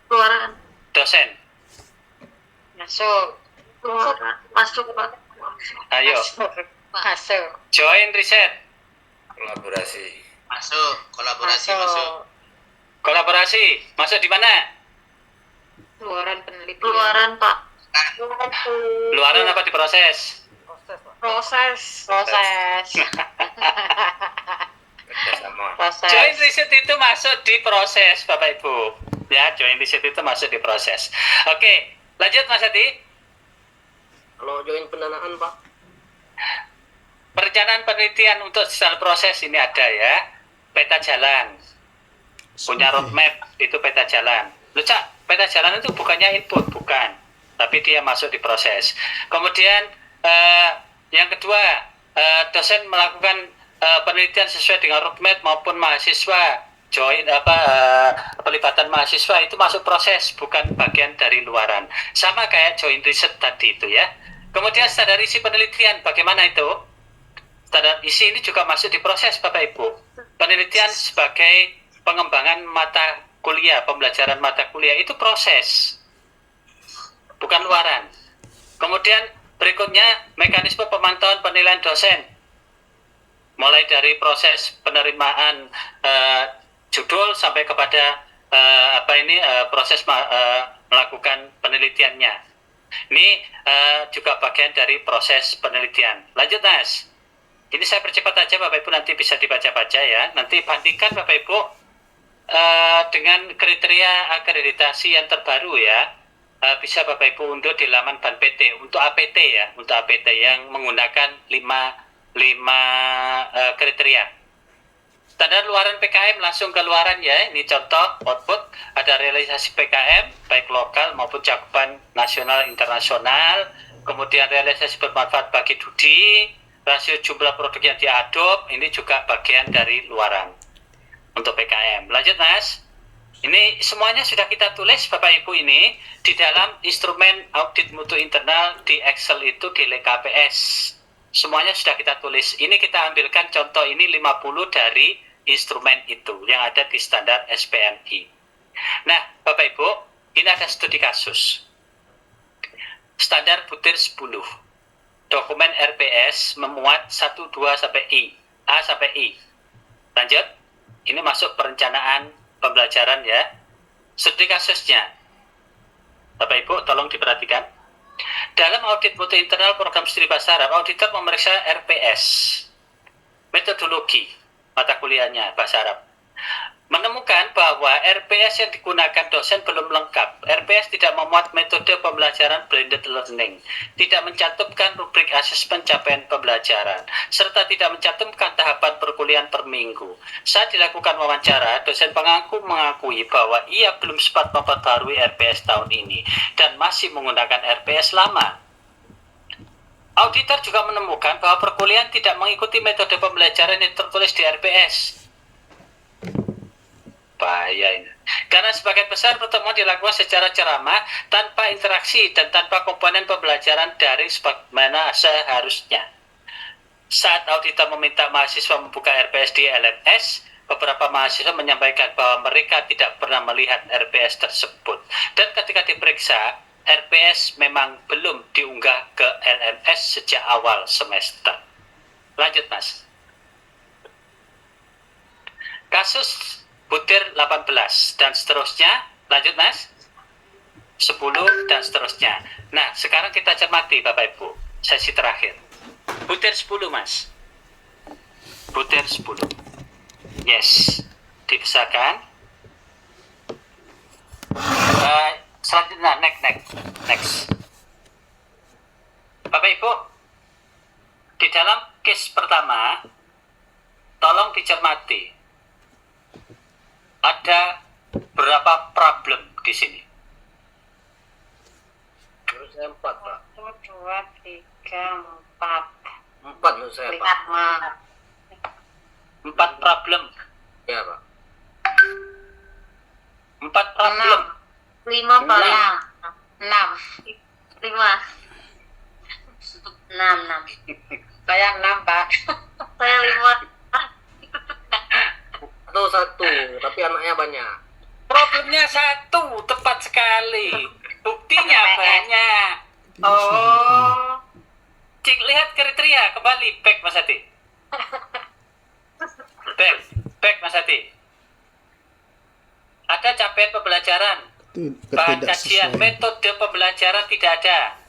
Luaran. dosen. Masuk. Luaran. Masuk Pak. Ayo, Masuk. joint research. Kolaborasi. Kolaborasi. Masuk di mana? Luaran penelitian. Luaran Pak. Luaran apa di proses? Proses. Kerjasama. Joint research itu masuk di proses, Bapak Ibu. Ya, joint research itu masuk di proses. Oke, lanjut Mas Hadi. Kalau join pendanaan Pak, Perencanaan penelitian untuk standar proses ini ada ya. Peta jalan. Punya roadmap, itu peta jalan. Loh, Cak, peta jalan itu bukannya input, bukan. Tapi dia masuk di proses. Kemudian, yang kedua, dosen melakukan penelitian sesuai dengan roadmap maupun mahasiswa. Pelibatan mahasiswa itu masuk proses, bukan bagian dari luaran. Sama kayak joint research tadi itu ya. Kemudian standar isi penelitian, bagaimana itu? Standar isi ini juga masuk di proses Bapak Ibu. Penelitian sebagai pengembangan mata kuliah, pembelajaran mata kuliah itu proses, bukan luaran. Kemudian berikutnya mekanisme pemantauan penilaian dosen. Mulai dari proses penerimaan judul sampai kepada proses melakukan penelitiannya. Ini juga bagian dari proses penelitian. Lanjut Mas. Ini saya percepat aja Bapak Ibu, nanti bisa dibaca-baca ya. Nanti bandingkan Bapak Ibu dengan kriteria akreditasi yang terbaru ya. Bisa Bapak Ibu unduh di laman Ban PT untuk APT ya, untuk APT yang menggunakan 5 kriteria. Standar luaran PKM langsung ke luaran ya. Ini contoh output, ada realisasi PKM baik lokal maupun cakupan nasional internasional. Kemudian realisasi bermanfaat bagi Dudi, rasio jumlah produk yang diadop, ini juga bagian dari luaran untuk PKM. Lanjut Mas. Ini semuanya sudah kita tulis Bapak Ibu ini di dalam instrumen audit mutu internal di Excel itu di LKPS. Semuanya sudah kita tulis. Ini kita ambilkan contoh ini 50 dari instrumen itu yang ada di standar SPMI. Nah, Bapak Ibu, ini ada studi kasus. Standar butir 10. Dokumen RPS memuat 1, 2 sampai I. A sampai I. Lanjut. Ini masuk perencanaan pembelajaran ya. Studi kasusnya. Bapak Ibu tolong diperhatikan. Dalam audit mutu internal program studi bahasa Arab, auditor memeriksa RPS. Metodologi mata kuliahnya bahasa Arab. Menemukan bahwa RPS yang digunakan dosen belum lengkap. RPS tidak memuat metode pembelajaran blended learning, tidak mencantumkan rubrik asesmen capaian pembelajaran, serta tidak mencantumkan tahapan perkuliahan per minggu. Saat dilakukan wawancara, dosen pengaku mengakui bahwa ia belum sempat memperbarui RPS tahun ini dan masih menggunakan RPS lama. Auditor juga menemukan bahwa perkuliahan tidak mengikuti metode pembelajaran yang tertulis di RPS. Bahaya ini. Karena sebagian besar pertemuan dilakukan secara ceramah, tanpa interaksi dan tanpa komponen pembelajaran daring sebagaimana seharusnya. Saat auditor meminta mahasiswa membuka RPS di LMS, beberapa mahasiswa menyampaikan bahwa mereka tidak pernah melihat RPS tersebut. Dan ketika diperiksa, RPS memang belum diunggah ke LMS sejak awal semester. Lanjut Mas. Kasus butir 18 dan seterusnya. Lanjut Mas. 10 dan seterusnya. Nah, sekarang kita cermati Bapak Ibu. Sesi terakhir. Butir 10 Mas. Butir 10. Yes. Dibesarkan. Selanjutnya next. Bapak Ibu, di dalam case pertama, tolong dicermati. Ada berapa problem di sini? Menurut saya 4, Pak. 1, 2, 3, 4. 4 menurut saya, Pak. 5. 4 problem. Iya, Pak. 4 problem. 5 Pak. 6. 5. 6. Saya 6 Pak. Saya 5. Atau 1, tapi anaknya banyak. Problemnya 1, tepat sekali. Buktinya banyak. Oh. Cik, lihat kriteria, kembali back Mas Hati. Back Mas Hati. Ada capaian pembelajaran, bahan kajian, metode pembelajaran tidak ada.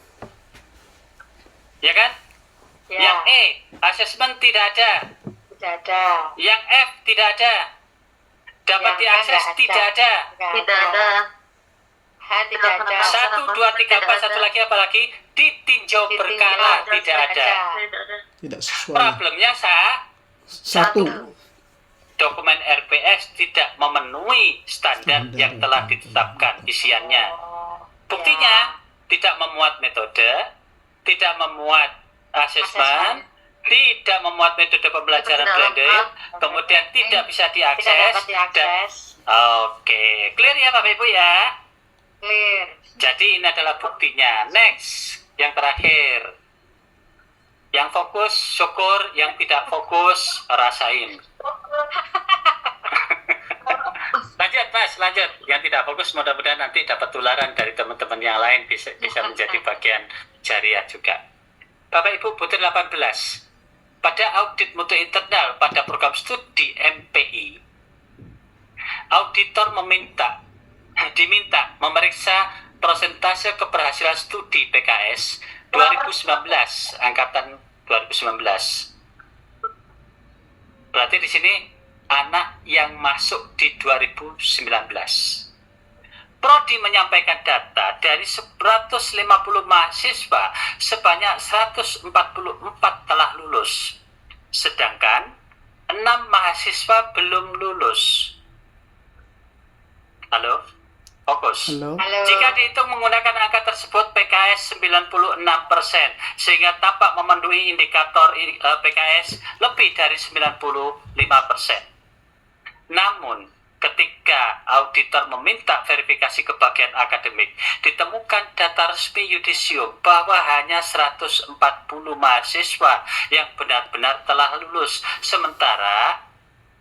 Ya kan? Ya. Yang E, asesmen tidak ada. Tidak ada. Yang F tidak ada. Dapat Yang diakses A tidak ada. Tidak ada. H tidak ada. 1, 2, 3, 4, satu lagi apa lagi? Ditinjau berkala tidak ada. Tidak sesuai. Problemnya Satu. dokumen RPS tidak memenuhi standar yang telah ditetapkan isiannya. Buktinya tidak memuat metode, tidak memuat asesmen, tidak memuat metode pembelajaran blended, kemudian tidak bisa Tidak diakses. dapat diakses. Oke, clear ya Bapak Ibu ya? Clear. Jadi ini adalah buktinya. Next, yang terakhir. Yang fokus syukur, yang tidak fokus rasain. Lanjut Mas, lanjut. Yang tidak fokus mudah-mudahan nanti dapat tularan dari teman-teman yang lain, bisa menjadi bagian jariah juga. Bapak Ibu, butir 18. Pada audit mutu internal pada program studi MPI, auditor diminta memeriksa persentase keberhasilan studi PKS 2019, angkatan 2019. Berarti di sini anak yang masuk di 2019. Prodi menyampaikan data dari 150 mahasiswa sebanyak 144 telah lulus. Sedangkan 6 mahasiswa belum lulus. Halo? Fokus. Halo. Halo. Jika dihitung menggunakan angka tersebut, PKS 96%, sehingga tampak memenuhi indikator PKS lebih dari 95%. Namun, ketika auditor meminta verifikasi ke bagian akademik, ditemukan data resmi yudisium bahwa hanya 140 mahasiswa yang benar-benar telah lulus, sementara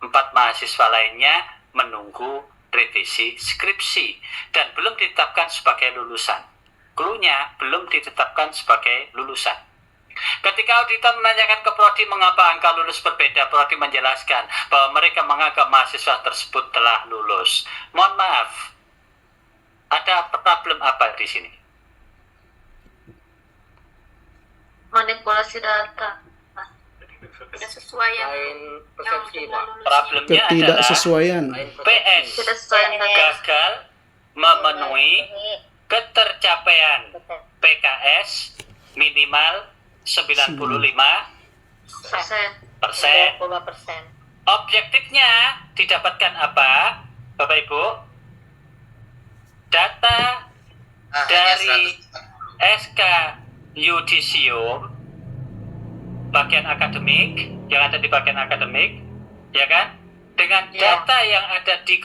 4 mahasiswa lainnya menunggu revisi skripsi dan belum ditetapkan sebagai lulusan. Cluenya belum ditetapkan sebagai lulusan. Ketika auditor menanyakan ke Prodi mengapa angka lulus berbeda, Prodi menjelaskan bahwa mereka menganggap mahasiswa tersebut telah lulus. Mohon maaf, ada problem apa di sini? Manipulasi data. Kesesuaian Lain persepsi, Pak. Problemnya adalah Ketidaksesuaian. Lain PS tidak sesuai dengan gagal memenuhi ketercapaian PKS minimal 95%. persen. Objektifnya didapatkan apa, Bapak Ibu? Data dari SK Yudisium bagian akademik, yang ada di bagian akademik, ya kan? Dengan data yang ada di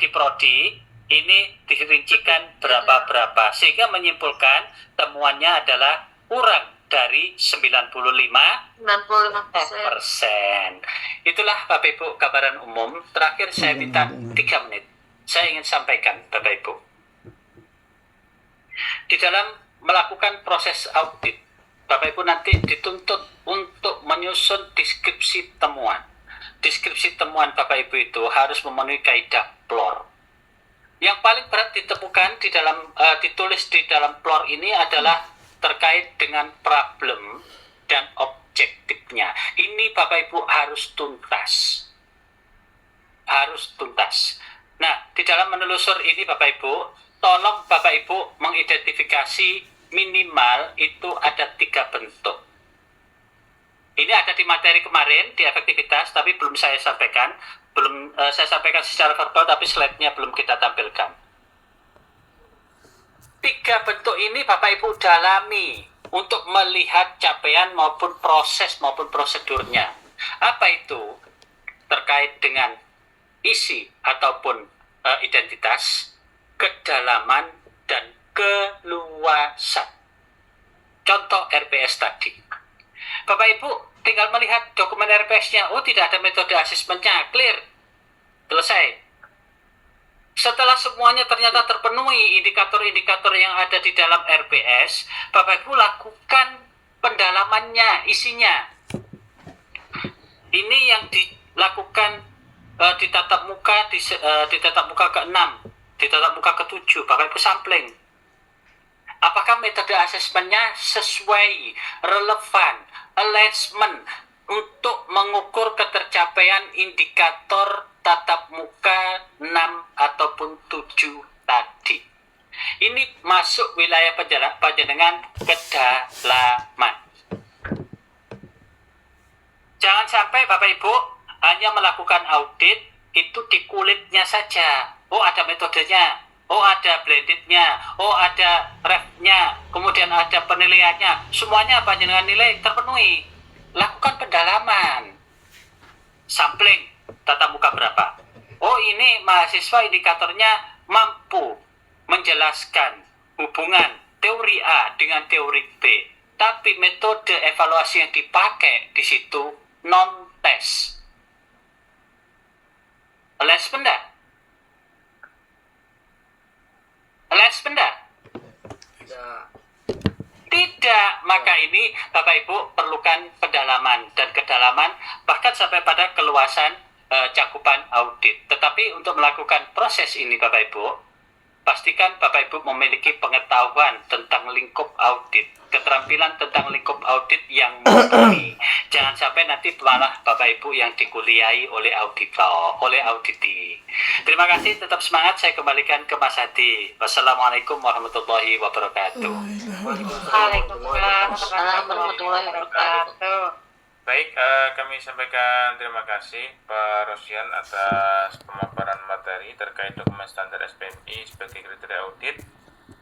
Prodi, ini dirincikan berapa, sehingga menyimpulkan temuannya adalah kurang dari 95%. 95%. Itulah Bapak Ibu gambaran umum. Terakhir saya minta 3 menit. Saya ingin sampaikan Bapak Ibu. Di dalam melakukan proses audit, Bapak Ibu nanti dituntut untuk menyusun deskripsi temuan. Deskripsi temuan Bapak Ibu itu harus memenuhi kaidah PLOR. Yang paling berat ditemukan di dalam ditulis di dalam PLOR ini adalah terkait dengan problem dan objektifnya. Ini Bapak Ibu harus tuntas. Harus tuntas. Nah, di dalam menelusur ini Bapak Ibu, tolong Bapak Ibu mengidentifikasi minimal itu ada 3 bentuk. Ini ada di materi kemarin di efektivitas, tapi belum saya sampaikan. Saya sampaikan secara verbal, tapi slide-nya belum kita tampilkan. 3 bentuk ini Bapak Ibu dalami untuk melihat capaian maupun proses maupun prosedurnya. Apa itu? Terkait dengan isi ataupun identitas, kedalaman, dan keluasan. Contoh RPS tadi. Bapak Ibu tinggal melihat dokumen RPS-nya. Oh, tidak ada metode asesmennya. Clear. Selesai. Setelah semuanya ternyata terpenuhi indikator-indikator yang ada di dalam RPS, Bapak Ibu lakukan pendalamannya, isinya. Ini yang dilakukan di tatap muka di tatap muka ke-6, di tatap muka ke-7, Bapak Ibu sampling. Apakah metode asesmennya sesuai, relevan, alignment untuk mengukur ketercapaian indikator tatap muka 6 ataupun 7 tadi. Ini masuk wilayah panjenengan kedalaman. Jangan sampai Bapak Ibu hanya melakukan audit itu di kulitnya saja. Oh, ada metodenya. Oh, ada blendednya, oh, ada refnya, kemudian ada penilaiannya. Semuanya panjenengan nilai terpenuhi. Lakukan pendalaman. Sampling tatap muka berapa? Oh, ini mahasiswa indikatornya mampu menjelaskan hubungan teori A dengan teori B. Tapi metode evaluasi yang dipakai di situ non-tes. Alignment enggak? Alignment enggak? Tidak, maka ini Bapak Ibu perlukan pendalaman dan kedalaman bahkan sampai pada keluasan cakupan audit. Tetapi untuk melakukan proses ini Bapak Ibu, pastikan Bapak Ibu memiliki pengetahuan tentang lingkup audit, keterampilan tentang lingkup audit yang mumpuni. Jangan sampai nanti malah Bapak Ibu yang dikuliahi oleh auditor, oleh auditi. Terima kasih, tetap semangat. Saya kembalikan ke Mas Hadi. Wassalamualaikum warahmatullahi wabarakatuh. Waalaikumsalam warahmatullahi wabarakatuh. Baik, kami sampaikan terima kasih Pak Rosian atas pemaparan materi terkait dokumen standar SPMI sebagai kriteria audit.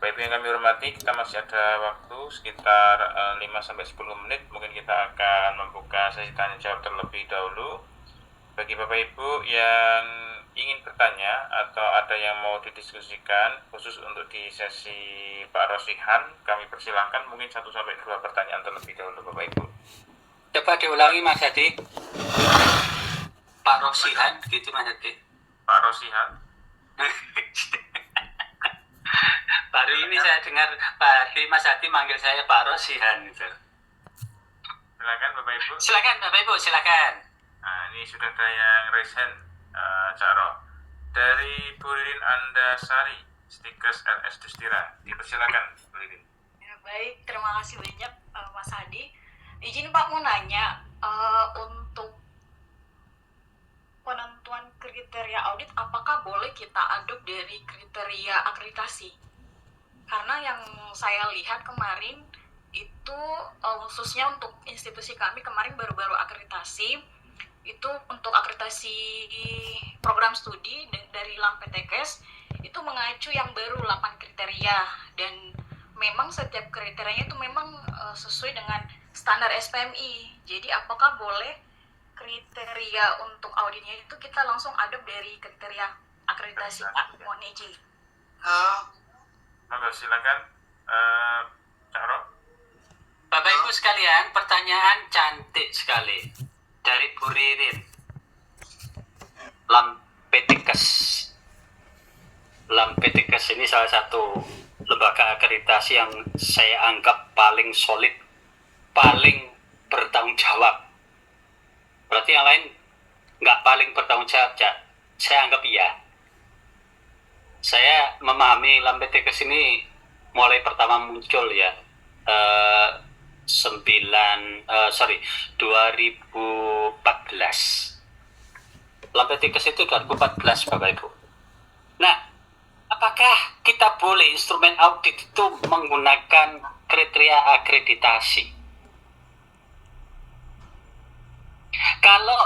Baik yang kami hormati, kita masih ada waktu sekitar 5-10 menit. Mungkin kita akan membuka sesi tanya jawab terlebih dahulu. Bagi Bapak Ibu yang ingin bertanya atau ada yang mau didiskusikan khusus untuk di sesi Pak Rosihan, kami persilahkan mungkin 1-2 pertanyaan terlebih dahulu Bapak Ibu. Coba diulangi Mas Hadi. Pak Rosihan gitu Mas Hadi. Pak Rosihan. Baru ini saya dengar Pak Hadi, Mas Hadi manggil saya Pak Rosihan gitu. Silakan Bapak Ibu. Silakan Bapak Ibu, silakan. Nah, ini sudah ada yang raise hand, Cak Ro. Dari Bu Ririn Andasari, Stikers LS Dustira. Dipersilakan, Bu Ririn. Ya, baik, terima kasih banyak Mas Hadi. Izin Pak mau nanya, untuk penentuan kriteria audit, apakah boleh kita adop dari kriteria akreditasi? Karena yang saya lihat kemarin itu khususnya untuk institusi kami kemarin baru-baru akreditasi, itu untuk akreditasi program studi dari LAMPTKS itu mengacu yang baru 8 kriteria, dan memang setiap kriterianya itu memang sesuai dengan standar SPMI. Jadi apakah boleh kriteria untuk auditnya itu kita langsung adop dari kriteria akreditasi Pak? Mohon izin. Monggo silakan, Cak Ro. Bapak Ibu sekalian, pertanyaan cantik sekali dari Bu Ririn. LAMPTKS. LAMPTKS ini salah satu lembaga akreditasi yang saya anggap paling solid, paling bertanggung jawab. Berarti yang lain nggak paling bertanggung jawab, Cak. Saya anggap iya. Saya memahami LAMPTKS ini mulai pertama muncul ya, 2014. LAMPTKS itu 2014 Bapak Ibu. Nah, apakah kita boleh instrumen audit itu menggunakan kriteria akreditasi? Kalau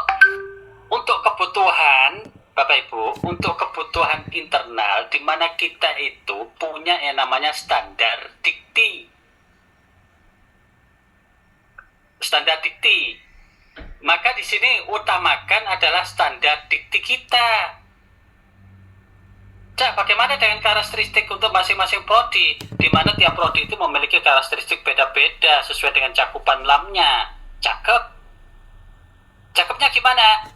untuk kebutuhan Bapak Ibu, untuk kebutuhan internal di mana kita itu punya yang namanya standar dikti. Standar dikti. Maka di sini utamakan adalah standar dikti kita. Cak, bagaimana dengan karakteristik untuk masing-masing prodi? Di mana tiap prodi itu memiliki karakteristik beda-beda sesuai dengan cakupan LAM-nya. Cakep. Cakepnya gimana?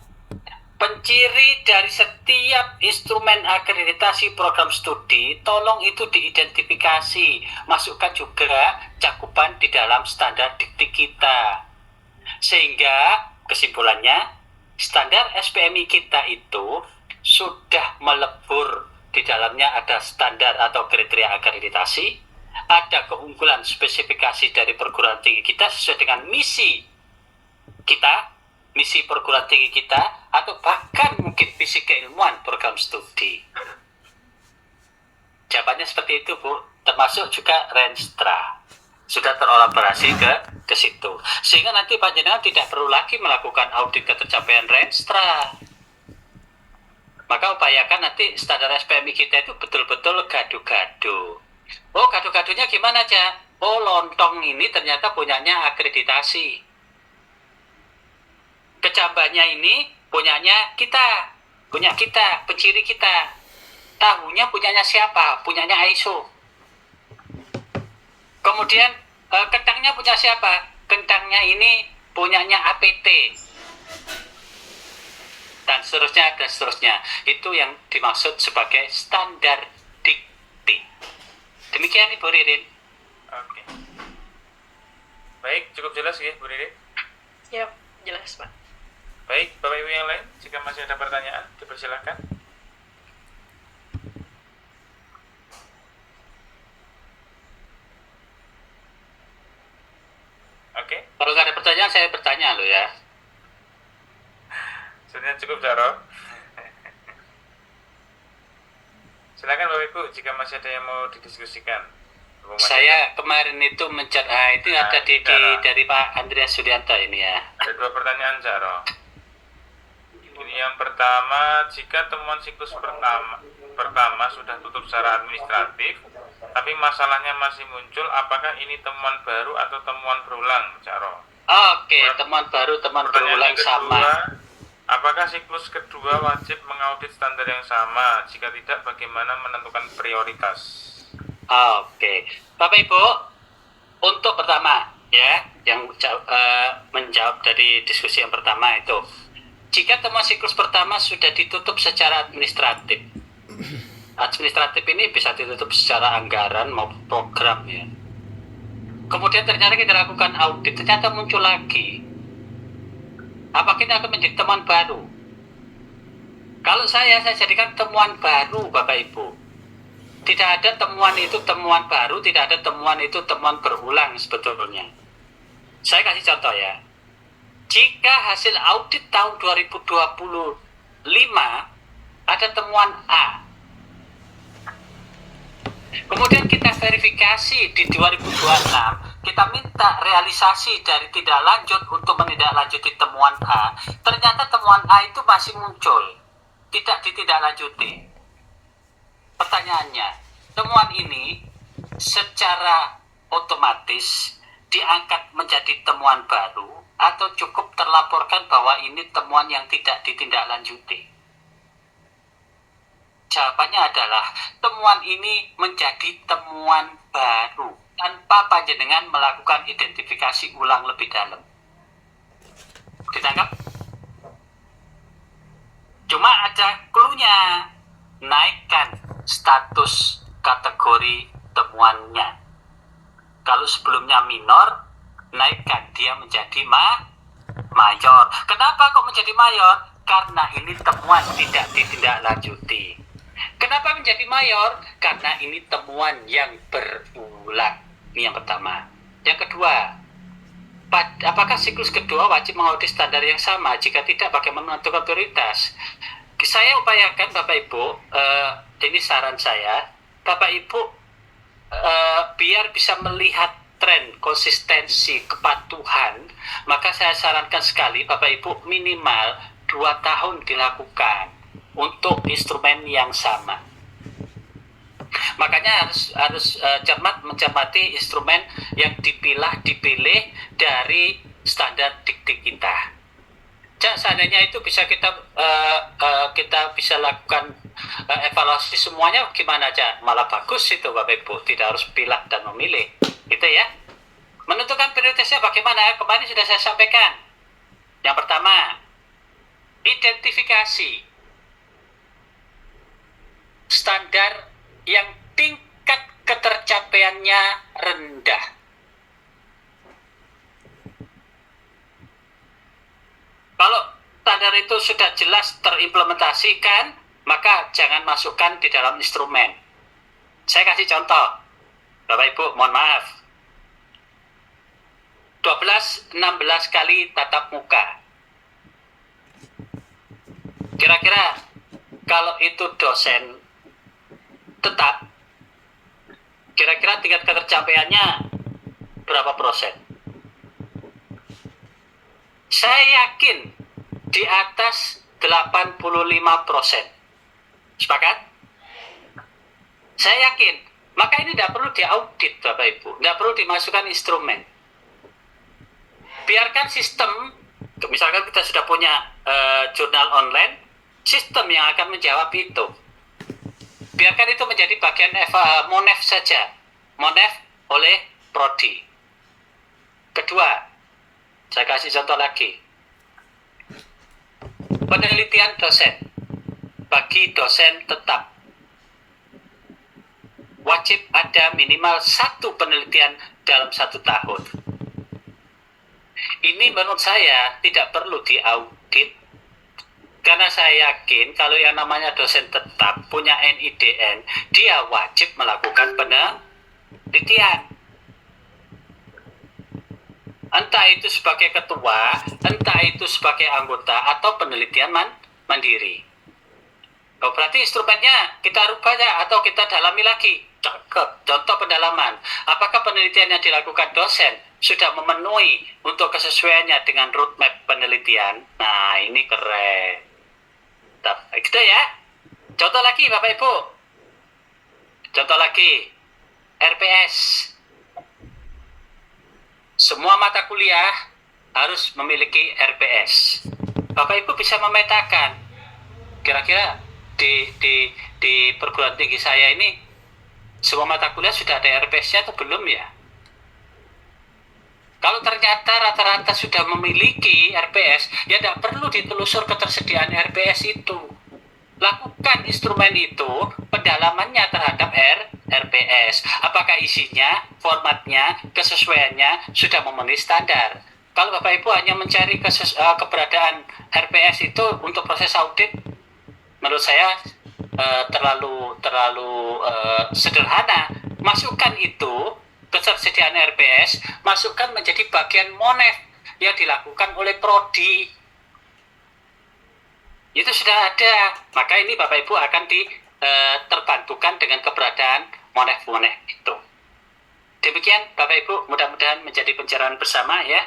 Penciri dari setiap instrumen akreditasi program studi, tolong itu diidentifikasi. Masukkan juga cakupan di dalam standar dikti kita. Sehingga kesimpulannya, standar SPMI kita itu sudah melebur. Di dalamnya ada standar atau kriteria akreditasi, ada keunggulan spesifikasi dari perguruan tinggi kita sesuai dengan misi kita, misi perguruan tinggi kita, atau bahkan mungkin visi keilmuan program studi. Jawabannya seperti itu, Bu. Termasuk juga Renstra. Sudah terolaborasi ke situ. Sehingga nanti panjenengan tidak perlu lagi melakukan audit ketercapaian Renstra. Maka upayakan nanti standar SPMI kita itu betul-betul gado-gado. Oh, gado-gadonya gimana aja? Oh, lontong ini ternyata punyanya akreditasi. Kecambahnya ini punyanya kita, punya kita, penciri kita. Tahunya punyanya siapa? Punyanya ISO. Kemudian kentangnya punya siapa? Kentangnya ini punyanya APT. Dan seterusnya, dan seterusnya. Itu yang dimaksud sebagai standar dikti. Demikian Ibu Ririn. Oke. Baik, cukup jelas ya Bu Ririn? Siap, jelas Pak. Baik, Bapak Ibu yang lain, jika masih ada pertanyaan, dipersilakan. Oke, Kalau nggak ada pertanyaan, saya bertanya loh ya. sudah cukup Jaro. Silakan Bapak Ibu, jika masih ada yang mau didiskusikan. Mumpung masih Saya kemarin itu itu Nah, ada Jaro. dari Pak Andreas Sudianto ini ya. ada 2 pertanyaan, Jaro. Ini yang pertama, jika temuan siklus pertama sudah tutup secara administratif, tapi masalahnya masih muncul, apakah ini temuan baru atau temuan berulang, Jaro? Oke, temuan baru, temuan Pertanyaan berulang yang kedua, sama. apakah siklus kedua wajib mengaudit standar yang sama? Jika tidak, bagaimana menentukan prioritas? Oke, Bapak Ibu, untuk pertama ya, yang menjawab dari diskusi yang pertama itu, jika temuan siklus pertama sudah ditutup secara administratif, administratif ini bisa ditutup secara anggaran maupun program ya. Kemudian ternyata kita lakukan audit, ternyata muncul lagi. Apakah ini akan menjadi temuan baru? Kalau saya jadikan temuan baru, Bapak Ibu. Tidak ada temuan itu temuan baru, tidak ada temuan itu temuan berulang sebetulnya. Saya kasih contoh ya. Jika hasil audit tahun 2025 ada temuan A, kemudian kita verifikasi di 2026, kita minta realisasi dari tindak lanjut untuk menindaklanjuti temuan A, ternyata temuan A itu masih muncul, tidak ditindaklanjuti. Pertanyaannya, temuan ini secara otomatis diangkat menjadi temuan baru atau cukup terlaporkan bahwa ini temuan yang tidak ditindaklanjuti? Jawabannya adalah temuan ini menjadi temuan baru tanpa panjenengan melakukan identifikasi ulang lebih dalam. Ditangkap? Cuma ada clue-nya. Naikkan status kategori temuannya. Kalau sebelumnya minor, naikkan dia menjadi mayor. Kenapa kok menjadi mayor? Karena ini temuan tidak ditindaklanjuti. Kenapa menjadi mayor? Karena ini temuan yang berulang. Ini yang pertama. Yang kedua, apakah siklus kedua wajib mengaudit standar yang sama? Jika tidak, bagaimana menentukan prioritas? Saya upayakan Bapak Ibu, ini saran saya, Bapak Ibu biar bisa melihat tren konsistensi kepatuhan, maka saya sarankan sekali Bapak Ibu minimal 2 tahun dilakukan untuk instrumen yang sama. Makanya harus cermat mencermati instrumen yang dipilih dari standar dikti kita. Seandainya itu bisa kita bisa lakukan evaluasi semuanya, gimana aja malah bagus itu Bapak Ibu, tidak harus pilih dan memilih gitu ya. Menentukan prioritasnya bagaimana? Kemarin sudah saya sampaikan. Yang pertama, identifikasi standar yang tingkat ketercapaiannya rendah. Kalau standar itu sudah jelas terimplementasikan, maka jangan masukkan di dalam instrumen. Saya kasih contoh, Bapak Ibu, mohon maaf. 12-16 kali tatap muka. Kira-kira kalau itu dosen tetap, kira-kira tingkat ketercapaiannya berapa persen? Saya yakin di atas 85%. Sepakat? Saya yakin. Maka ini tidak perlu diaudit, Bapak Ibu. Tidak perlu dimasukkan instrumen. Biarkan sistem, misalkan kita sudah punya jurnal online, sistem yang akan menjawab itu. Biarkan itu menjadi bagian Monef saja. Monef oleh Prodi. Kedua, saya kasih contoh lagi. Penelitian dosen. Bagi dosen tetap. Wajib ada minimal 1 penelitian dalam 1 tahun. Ini menurut saya tidak perlu diaudit. Karena saya yakin kalau yang namanya dosen tetap punya NIDN, dia wajib melakukan penelitian. Entah itu sebagai ketua, entah itu sebagai anggota, atau penelitian mandiri. Oh, berarti instrumennya kita rubah ya, atau kita dalami lagi. Cakep. Contoh pendalaman. Apakah penelitian yang dilakukan dosen sudah memenuhi untuk kesesuaiannya dengan roadmap penelitian? Nah, ini keren. Gitu ya. Contoh lagi, Bapak Ibu. Contoh lagi. RPS. Semua mata kuliah harus memiliki RPS. Bapak Ibu bisa memetakan. Kira-kira di perguruan tinggi saya ini semua mata kuliah sudah ada RPS-nya atau belum ya? Kalau ternyata rata-rata sudah memiliki RPS, ya tidak perlu ditelusur ketersediaan RPS itu. Lakukan instrumen itu, pendalamannya terhadap RPS. Apakah isinya, formatnya, kesesuaiannya sudah memenuhi standar. Kalau Bapak Ibu hanya mencari keberadaan RPS itu untuk proses audit, menurut saya terlalu sederhana. Masukkan itu, ketersediaan RPS, masukkan menjadi bagian monef yang dilakukan oleh prodi. Itu sudah ada. Maka ini Bapak Ibu akan terbantukan dengan keberadaan monef-monef itu. Demikian Bapak Ibu, mudah-mudahan menjadi pencerahan bersama ya.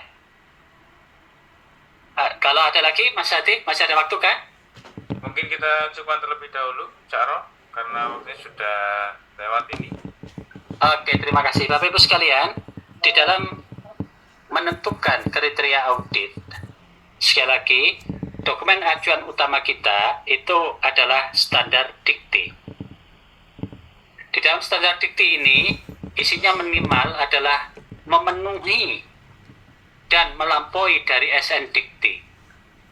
Kalau ada lagi, Mas Hadi, masih ada waktu kan? Mungkin kita cukupkan terlebih dahulu, Cak Ro, karena waktunya sudah lewat ini. Oke, terima kasih Bapak Ibu sekalian. Di dalam menentukan kriteria audit, sekali lagi, dokumen acuan utama kita itu adalah standar dikti. Di dalam standar dikti ini, isinya minimal adalah memenuhi dan melampaui dari SN dikti.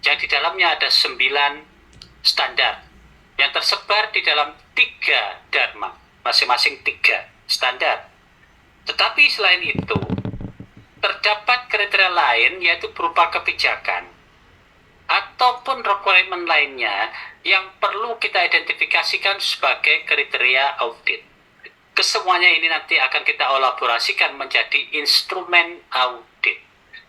Yang di dalamnya ada 9 standar yang tersebar di dalam 3 dharma, masing-masing 3 standar. Tetapi selain itu, terdapat kriteria lain yaitu berupa kebijakan ataupun requirement lainnya yang perlu kita identifikasikan sebagai kriteria audit. Kesemuanya ini nanti akan kita elaborasikan menjadi instrumen audit.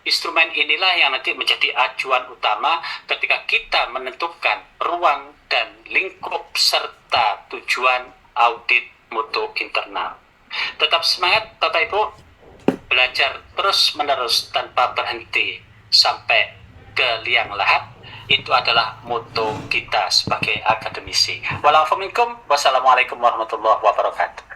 Instrumen inilah yang nanti menjadi acuan utama ketika kita menentukan ruang dan lingkup serta tujuan audit mutu internal. Tetap semangat Bapak Ibu, belajar terus-menerus tanpa berhenti sampai ke liang lahat. Itu adalah moto kita sebagai akademisi. Wassalamualaikum warahmatullahi wabarakatuh.